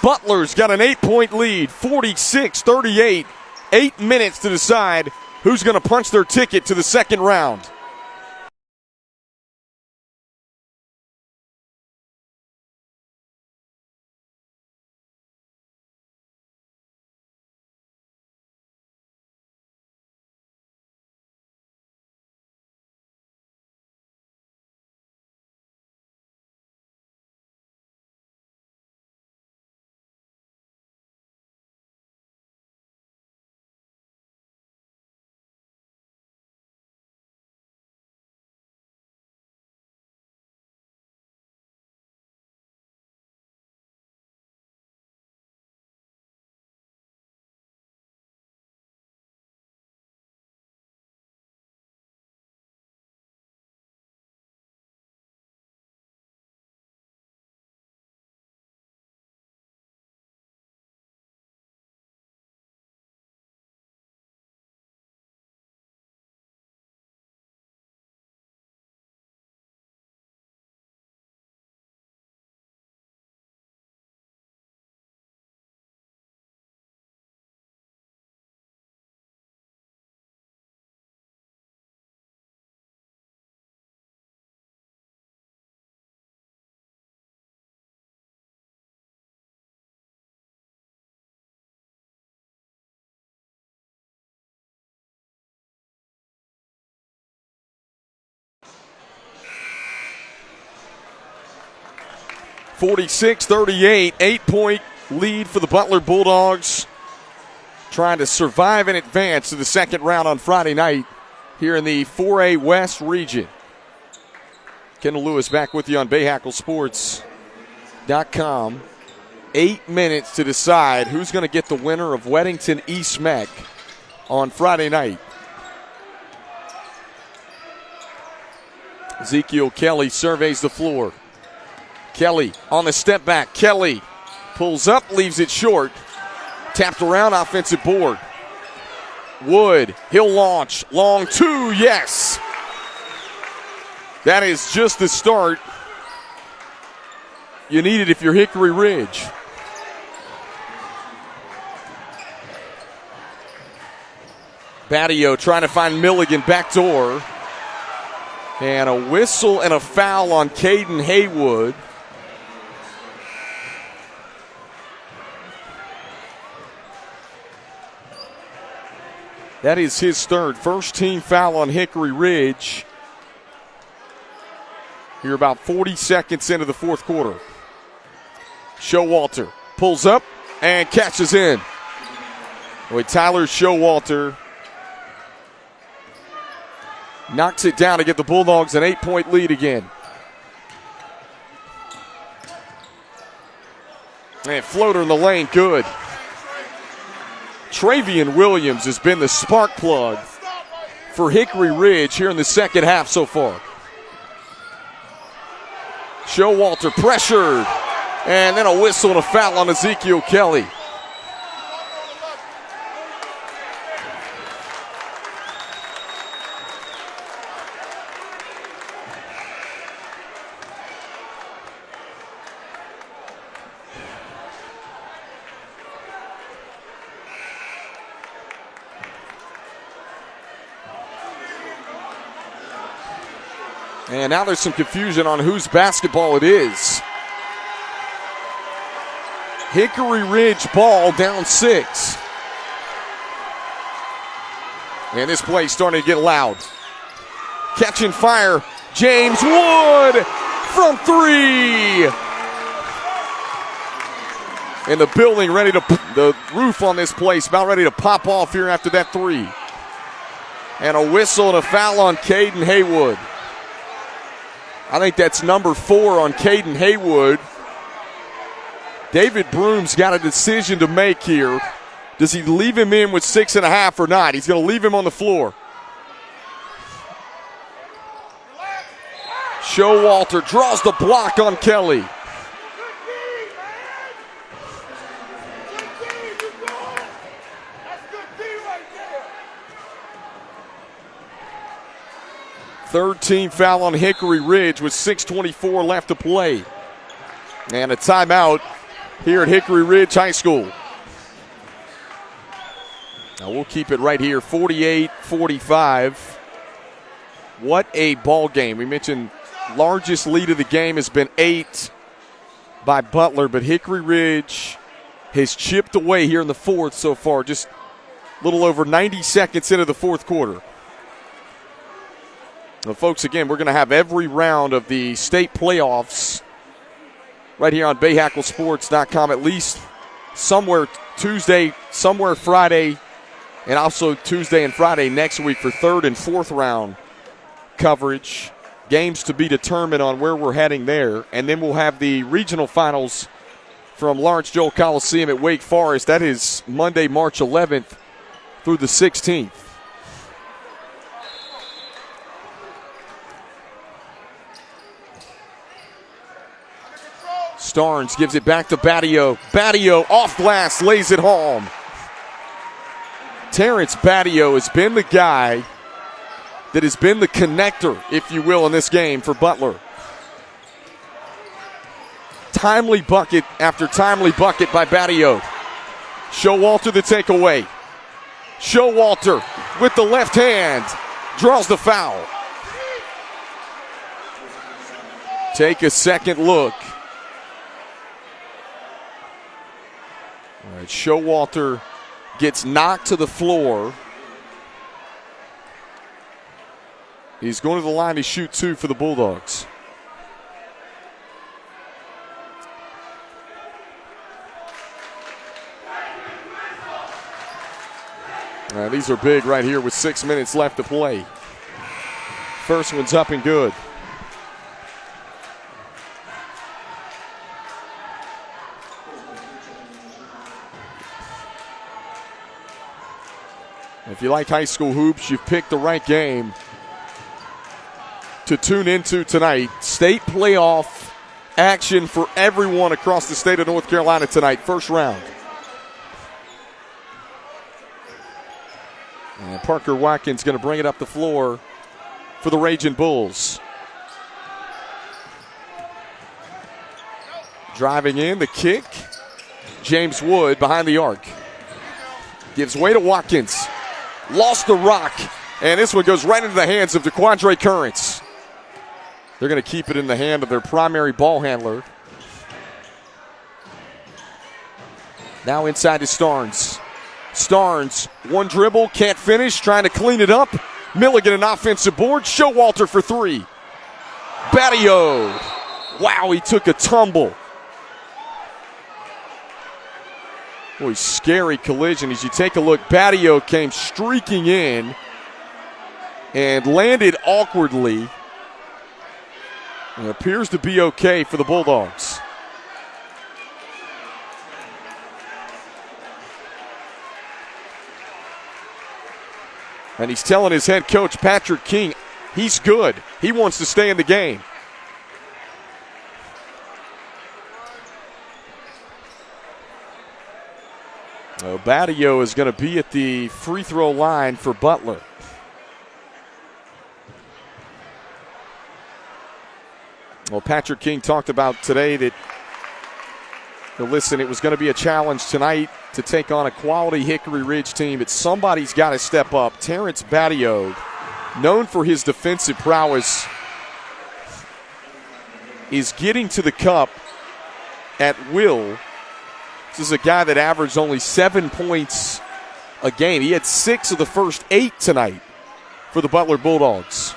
Butler's got an 8-point lead, 46-38. 8 minutes to decide who's going to punch their ticket to the second round. 46-38, 8-point lead for the Butler Bulldogs. Trying to survive and advance to the second round on Friday night here in the 4A West region. Kendall Lewis back with you on BahakelSports.com. 8 minutes to decide who's going to get the winner of Weddington East Meck on Friday night. Ezekiel Kelly surveys the floor. Kelly on the step back. Kelly pulls up, leaves it short. Tapped around, offensive board. Wood, he'll launch. Long two, yes. That is just the start you need it if you're Hickory Ridge. Badio trying to find Milligan backdoor. And a whistle and a foul on Caden Haywood. That is his third. First team foul on Hickory Ridge. Here about 40 seconds into the fourth quarter. Showalter pulls up and catches in. With Tyler Showalter knocks it down to get the Bulldogs an 8-point lead again. And floater in the lane, good. Travian Williams has been the spark plug for Hickory Ridge here in the second half so far. Showalter pressured, and then a whistle and a foul on Ezekiel Kelly. And now there's some confusion on whose basketball it is. Hickory Ridge ball down 6. And this play starting to get loud. Catching fire, James Wood from 3. And the building ready to, the roof on this place about ready to pop off here after that 3. And a whistle and a foul on Caden Haywood. I think that's number 4 on Caden Haywood. David Broom's got a decision to make here. Does he leave him in with 6.5 or not? He's going to leave him on the floor. Showalter draws the block on Kelly. Third team foul on Hickory Ridge with 6:24 left to play. And a timeout here at Hickory Ridge High School. Now we'll keep it right here, 48-45. What a ball game. We mentioned largest lead of the game has been 8 by Butler, but Hickory Ridge has chipped away here in the fourth so far, just a little over 90 seconds into the fourth quarter. Well, folks, again, we're going to have every round of the state playoffs right here on BahakelSports.com, at least somewhere Tuesday, somewhere Friday, and also Tuesday and Friday next week for third and fourth round coverage. Games to be determined on where we're heading there. And then we'll have the regional finals from Lawrence Joel Coliseum at Wake Forest. That is Monday, March 11th through the 16th. Starnes gives it back to Badio. Badio off glass, lays it home. Terrence Badio has been the guy that has been the connector, if you will, in this game for Butler. Timely bucket after timely bucket by Badio. Showalter the takeaway. Showalter with the left hand draws the foul. Take a second look. All right, Showalter gets knocked to the floor. He's going to the line to shoot 2 for the Bulldogs. These are big right here with 6 minutes left to play. First one's up and good. If you like high school hoops, you've picked the right game to tune into tonight. State playoff action for everyone across the state of North Carolina tonight, first round. And Parker Watkins going to bring it up the floor for the Raging Bulls. Driving in, the kick. James Wood behind the arc. Gives way to Watkins. Lost the rock. And this one goes right into the hands of DeQuandre Currents. They're going to keep it in the hand of their primary ball handler. Now inside to Starnes. Starnes, one dribble, can't finish, trying to clean it up. Milligan an offensive board. Showalter for three. Battio. Wow, he took a tumble. Boy, scary collision. As you take a look, Battio came streaking in and landed awkwardly. It appears to be okay for the Bulldogs. And he's telling his head coach, Patrick King, he's good. He wants to stay in the game. Battio is going to be at the free throw line for Butler. Well, Patrick King talked about today that, listen, it was going to be a challenge tonight to take on a quality Hickory Ridge team, but somebody's got to step up. Terrence Battio, known for his defensive prowess, is getting to the cup at will. This is a guy that averaged only 7 points a game. He had 6 of the first 8 tonight for the Butler Bulldogs.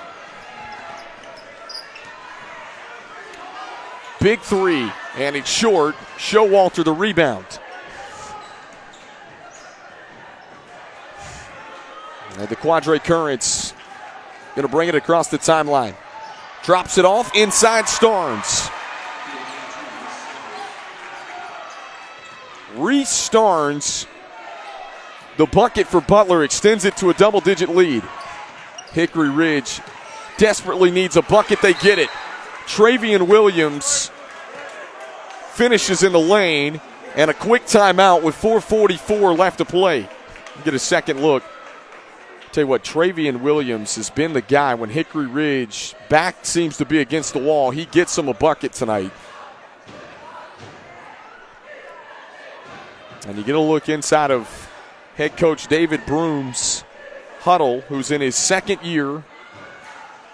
Big three, and it's short. Showalter the rebound. And DeQuandre Currents going to bring it across the timeline. Drops it off inside Starnes. Reese Starnes, the bucket for Butler, extends it to a double-digit lead. Hickory Ridge desperately needs a bucket. They get it. Travian Williams finishes in the lane, and a quick timeout with 4:44 left to play. Get a second look. Tell you what, Travian Williams has been the guy when Hickory Ridge back seems to be against the wall. He gets him a bucket tonight. And you get a look inside of head coach David Broom's huddle, who's in his second year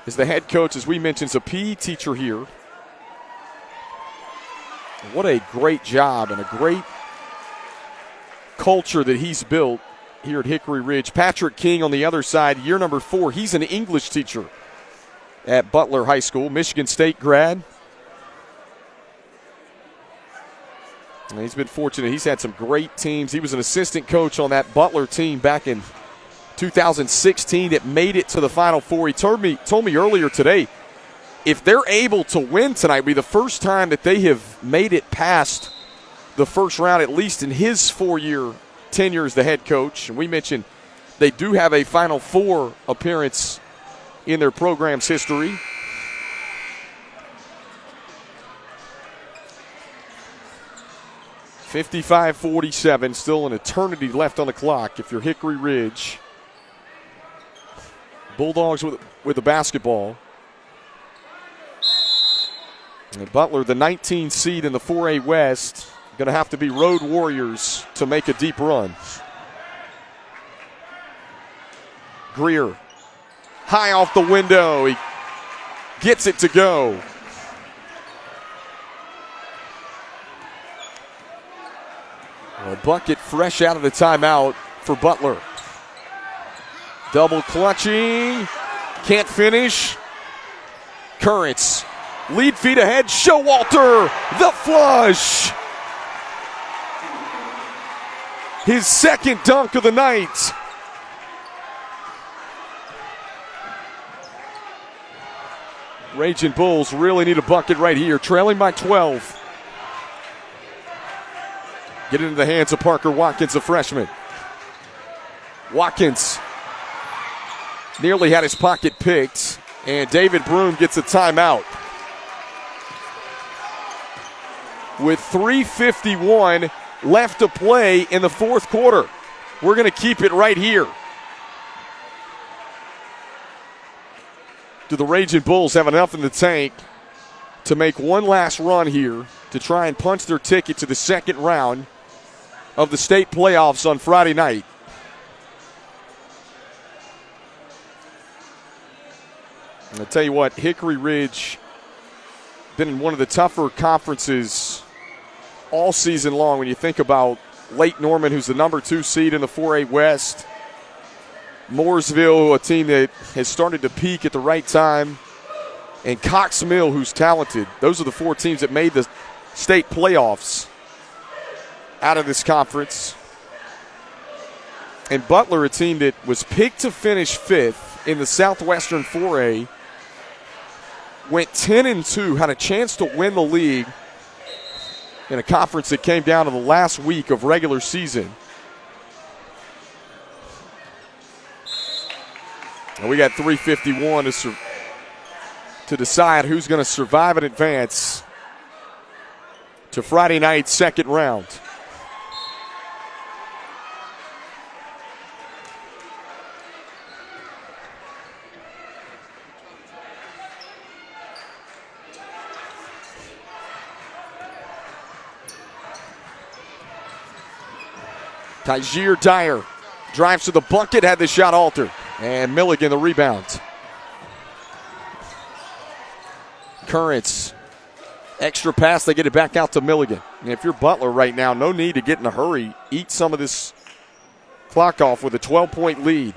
as the head coach, as we mentioned, is a PE teacher here. What a great job and a great culture that he's built here at Hickory Ridge. Patrick King on the other side, year number 4. He's an English teacher at Butler High School, Michigan State grad. And he's been fortunate. He's had some great teams. He was an assistant coach on that Butler team back in 2016 that made it to the Final Four. He told me earlier today, if they're able to win tonight, it'll be the first time that they have made it past the first round, at least in his 4-year tenure as the head coach. And we mentioned they do have a Final Four appearance in their program's history. .55-47, still an eternity left on the clock if you're Hickory Ridge. Bulldogs with the basketball. And Butler, the 19 seed in the 4A West, going to have to be road warriors to make a deep run. Greer, high off the window. He gets it to go. A bucket fresh out of the timeout for Butler. Double clutching. Can't finish. Currents. Lead feet ahead. Showalter. The flush. His second dunk of the night. Raging Bulls really need a bucket right here, trailing by 12. Get it into the hands of Parker Watkins, a freshman. Watkins nearly had his pocket picked, and David Broom gets a timeout. With 3:51 left to play in the fourth quarter. We're going to keep it right here. Do the Raging Bulls have enough in the tank to make one last run here to try and punch their ticket to the second round of the state playoffs on Friday night? And I'll tell you what, Hickory Ridge been in one of the tougher conferences all season long when you think about Lake Norman, who's the number 2 seed in the 4A West, Mooresville, a team that has started to peak at the right time, and Cox Mill, who's talented. Those are the 4 teams that made the state playoffs out of this conference. And Butler, a team that was picked to finish 5th in the Southwestern 4A, went 10-2, had a chance to win the league in a conference that came down to the last week of regular season. And we got 3:51 to decide who's going to survive and advance to Friday night's second round. Tyjir Dyer drives to the bucket, had the shot altered. And Milligan the rebound. Currents, extra pass, they get it back out to Milligan. And if you're Butler right now, no need to get in a hurry. Eat some of this clock off with a 12-point lead.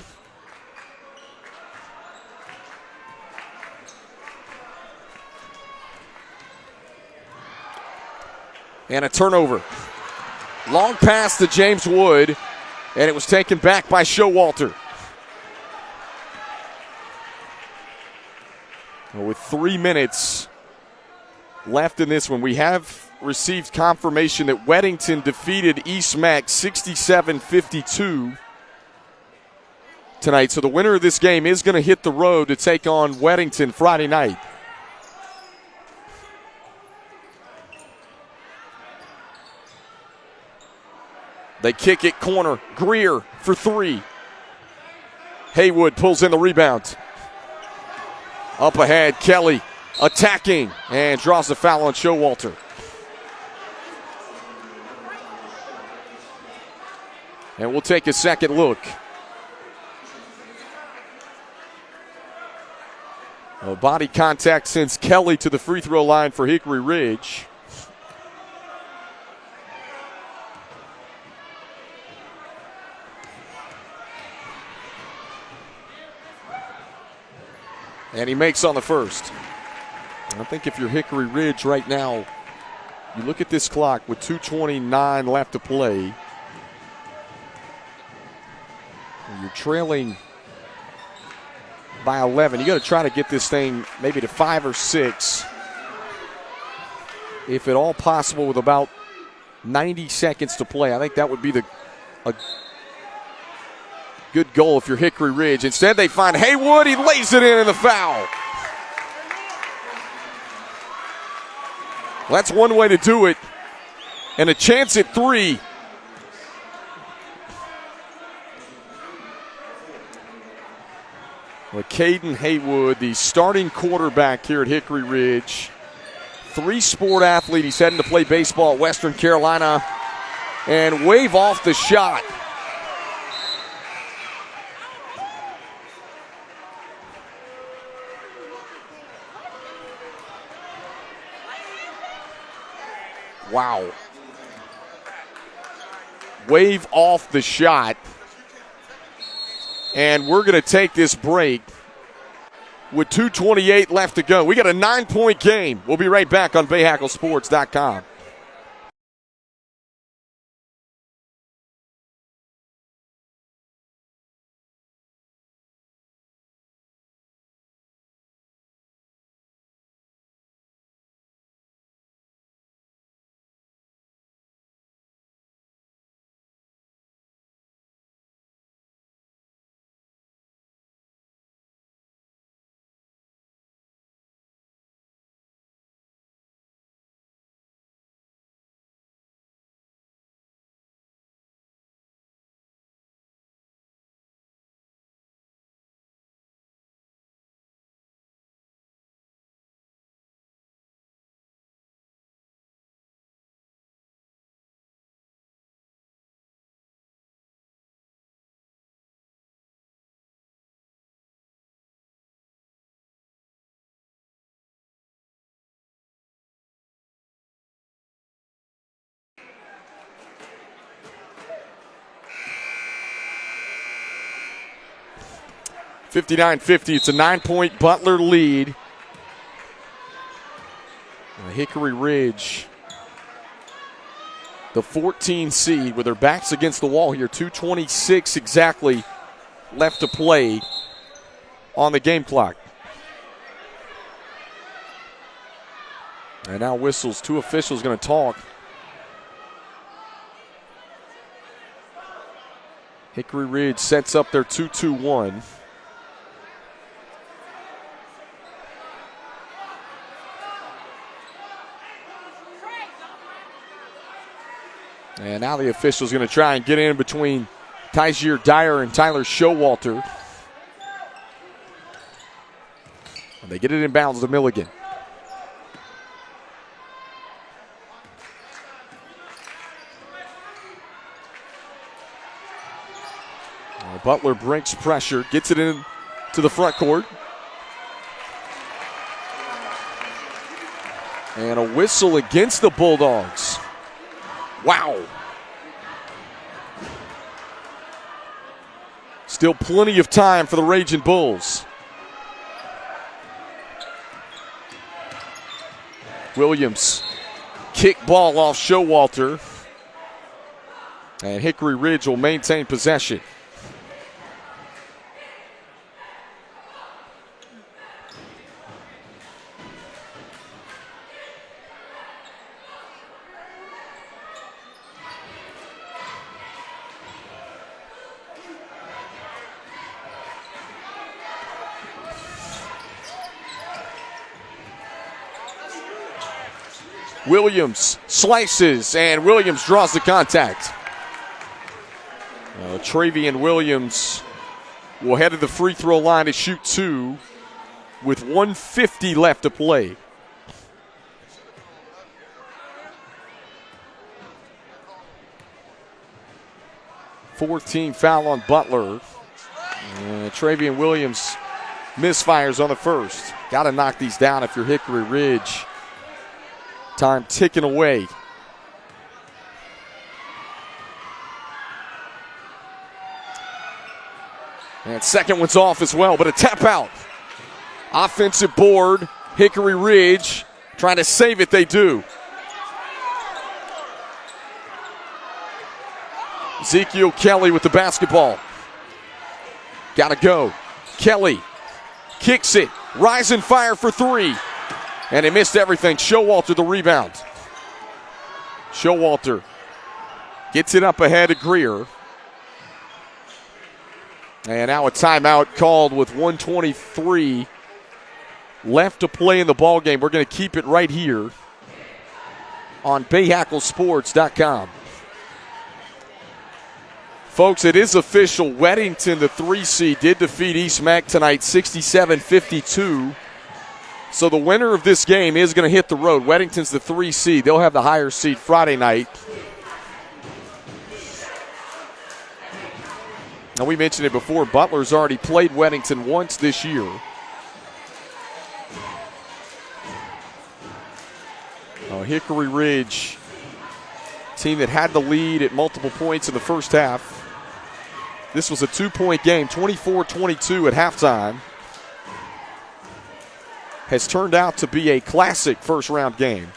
And a turnover. Long pass to James Wood, and it was taken back by Showalter. With 3 minutes left in this one, we have received confirmation that Weddington defeated East Mac 67-52 tonight. So the winner of this game is going to hit the road to take on Weddington Friday night. They kick it corner. Greer for 3. Haywood pulls in the rebound. Up ahead, Kelly attacking and draws the foul on Showalter. And we'll take a second look. Body contact sends Kelly to the free throw line for Hickory Ridge. And he makes on the first. I think if you're Hickory Ridge right now, you look at this clock with 2:29 left to play. You're trailing by 11. You got to try to get this thing maybe to 5 or 6, if at all possible, with about 90 seconds to play. I think that would be a good goal if you're Hickory Ridge. Instead, they find Haywood. He lays it in and the foul. Well, that's one way to do it. And a chance at 3. Well, Caden Haywood, the starting quarterback here at Hickory Ridge. 3-sport athlete. He's heading to play baseball at Western Carolina. And wave off the shot. Wow. Wave off the shot. And we're going to take this break with 2:28 left to go. We got a 9-point game. We'll be right back on BahakelSports.com. 59-50. It's a 9-point Butler lead. Hickory Ridge, the 14 seed, with their backs against the wall here. 2:26 exactly left to play on the game clock. And now whistles. Two officials going to talk. Hickory Ridge sets up their 2-2-1. And now the official's going to try and get in between Tysier Dyer and Tyler Showalter. And they get it in bounds to Milligan. Butler breaks pressure, gets it in to the front court. And a whistle against the Bulldogs. Wow. Still plenty of time for the Raging Bulls. Williams, kick ball off Showalter. And Hickory Ridge will maintain possession. Williams slices, and Williams draws the contact. Travian Williams will head to the free throw line to shoot two with 1:50 left to play. Fourth-team foul on Butler. Travian Williams misfires on the first. Got to knock these down if you're Hickory Ridge. Time ticking away. And second one's off as well, but a tap out. Offensive board, Hickory Ridge trying to save it, they do. Ezekiel Kelly with the basketball. Gotta go. Kelly kicks it, rise and fire for three. And he missed everything. Showalter the rebound. Showalter gets it up ahead of Greer. And now a timeout called with 1:23 left to play in the ballgame. We're going to keep it right here on BahakelSports.com. Folks, it is official. Weddington, the 3 seed, did defeat East Mac tonight 67-52. So the winner of this game is going to hit the road. Weddington's the 3 seed. They'll have the higher seed Friday night. Now, we mentioned it before. Butler's already played Weddington once this year. Hickory Ridge, team that had the lead at multiple points in the first half. This was a 2-point game, 24-22 at halftime. Has turned out to be a classic first-round game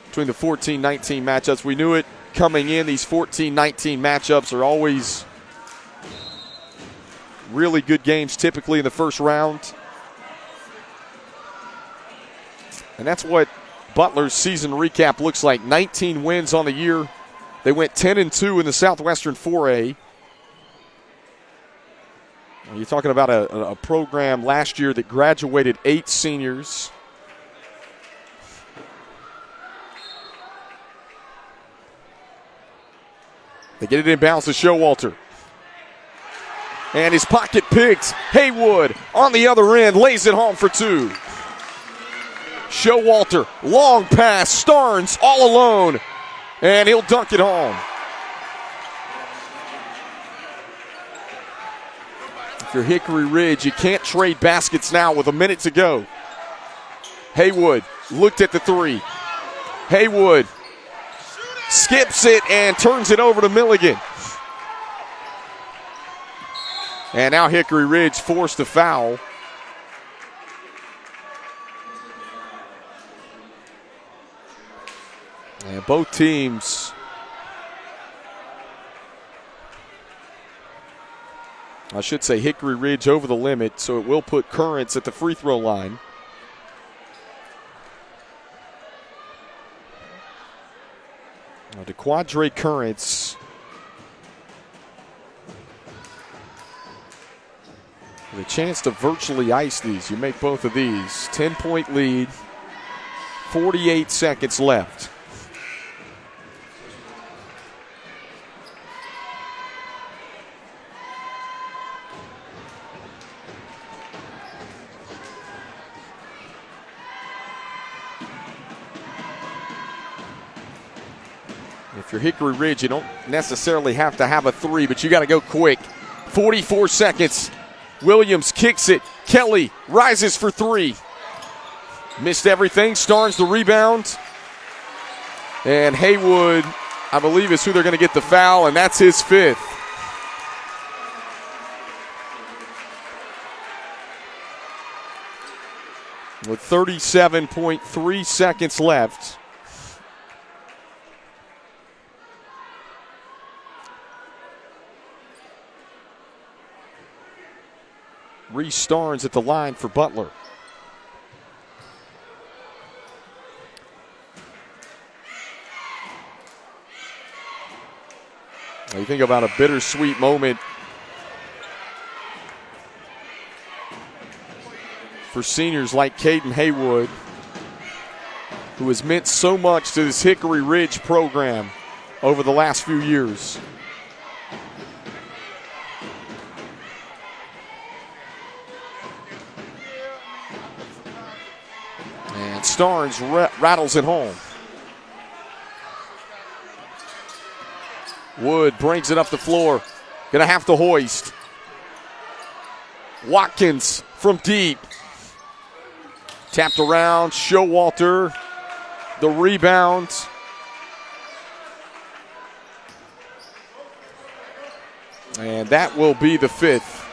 between the 14-19 matchups. We knew it coming in. These 14-19 matchups are always really good games, typically in the first round. And that's what Butler's season recap looks like. 19 wins on the year. They went 10-2 in the Southwestern 4A. You're talking about a program last year that graduated 8 seniors. They get it in bounds to Showalter. And his pocket picked. Haywood on the other end lays it home for 2. Showalter, long pass, Starnes all alone, and he'll dunk it home. If you're Hickory Ridge, you can't trade baskets now with a minute to go. Haywood looked at the 3. Haywood skips it and turns it over to Milligan. And now Hickory Ridge forced a foul. And both teams I should say Hickory Ridge over the limit, so it will put Currents at the free throw line. Now DeQuadre Currents with a chance to virtually ice these. You make both of these. 10-point lead, 48 seconds left. If you're Hickory Ridge, you don't necessarily have to have a three, but you got to go quick. 44 seconds. Williams kicks it. Kelly rises for three. Missed everything. Starnes the rebound. And Haywood, I believe, is who they're going to get the foul, and that's his fifth. With 37.3 seconds left. Reese Starnes at the line for Butler. You think about a bittersweet moment for seniors like Caden Haywood, who has meant so much to this Hickory Ridge program over the last few years. And Starnes rattles it home. Wood brings it up the floor. Gonna have to hoist. Watkins from deep. Tapped around. Showalter. The rebound. And that will be the fifth.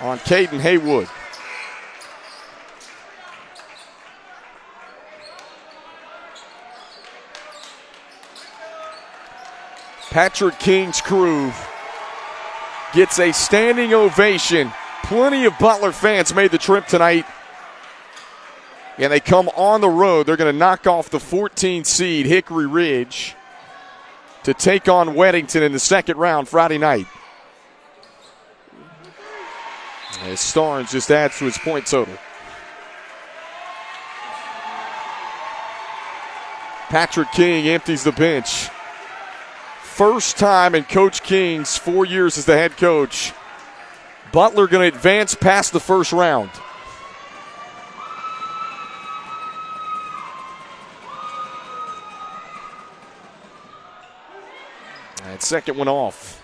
On Caden Haywood. Patrick King's crew gets a standing ovation. Plenty of Butler fans made the trip tonight. And they come on the road. They're going to knock off the 14 seed Hickory Ridge to take on Weddington in the second round Friday night. As Starnes just adds to his point total. Patrick King empties the bench. First time in Coach King's 4 years as the head coach. Butler going to advance past the first round. And second one off.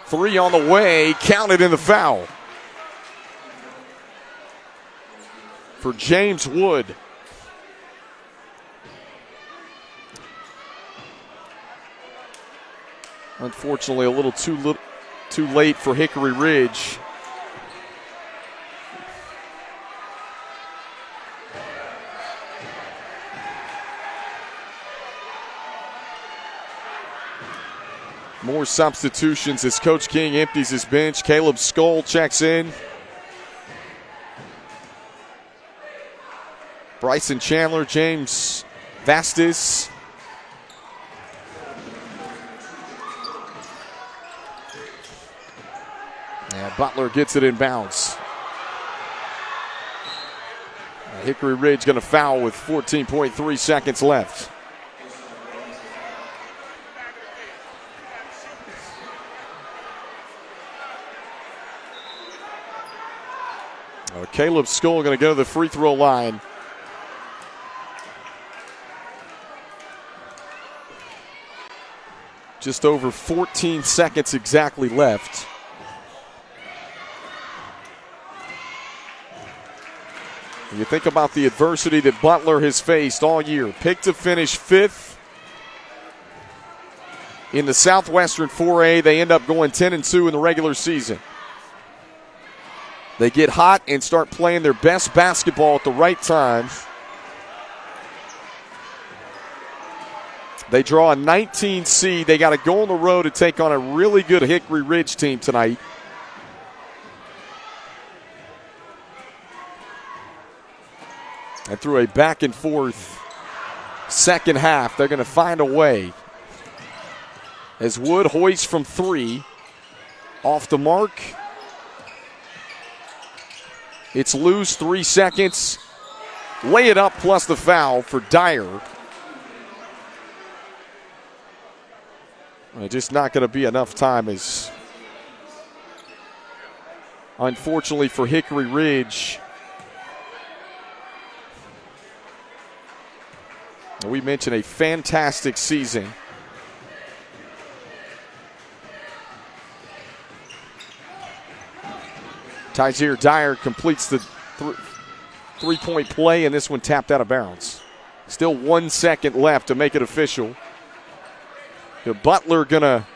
Three on the way, counted in the foul. For James Wood. Unfortunately, a little too late for Hickory Ridge. More substitutions as Coach King empties his bench. Caleb Skoll checks in. Bryson Chandler, James Vastis. And Butler gets it in bounds. Hickory Ridge going to foul with 14.3 seconds left. Caleb Skoll going to go to the free throw line. Just over 14 seconds exactly left. You think about the adversity that Butler has faced all year. Picked to finish 5th in the Southwestern 4A. They end up going 10-2 in the regular season. They get hot and start playing their best basketball at the right time. They draw a 19 seed. They got to go on the road to take on a really good Hickory Ridge team tonight. And through a back and forth second half, they're going to find a way. As Wood hoists from 3, off the mark. It's loose, 3 seconds. Lay it up plus the foul for Dyer. Just not going to be enough time, as unfortunately for Hickory Ridge, we mentioned a fantastic season. Tyzir Dyer completes the three-point play, and this one tapped out of bounds. Still 1 second left to make it official. The Butler going to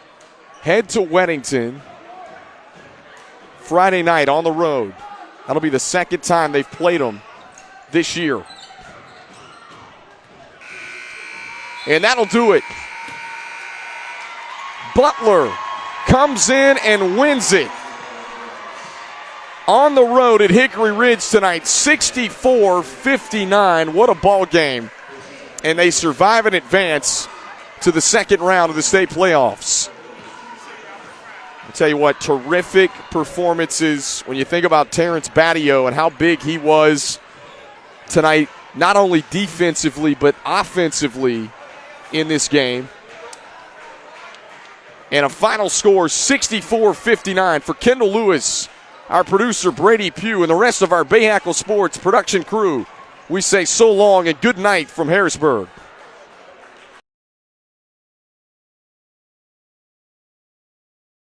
head to Weddington Friday night on the road. That'll be the second time they've played them this year. And that'll do it. Butler comes in and wins it on the road at Hickory Ridge tonight, 64-59. What a ball game. And they survive and advance to the second round of the state playoffs. I'll tell you what, terrific performances when you think about Terrence Battio and how big he was tonight, not only defensively but offensively in this game. And a final score, 64-59 for Kendall Lewis, our producer Brady Pugh, and the rest of our Bahakel Sports production crew. We say so long and good night from Harrisburg.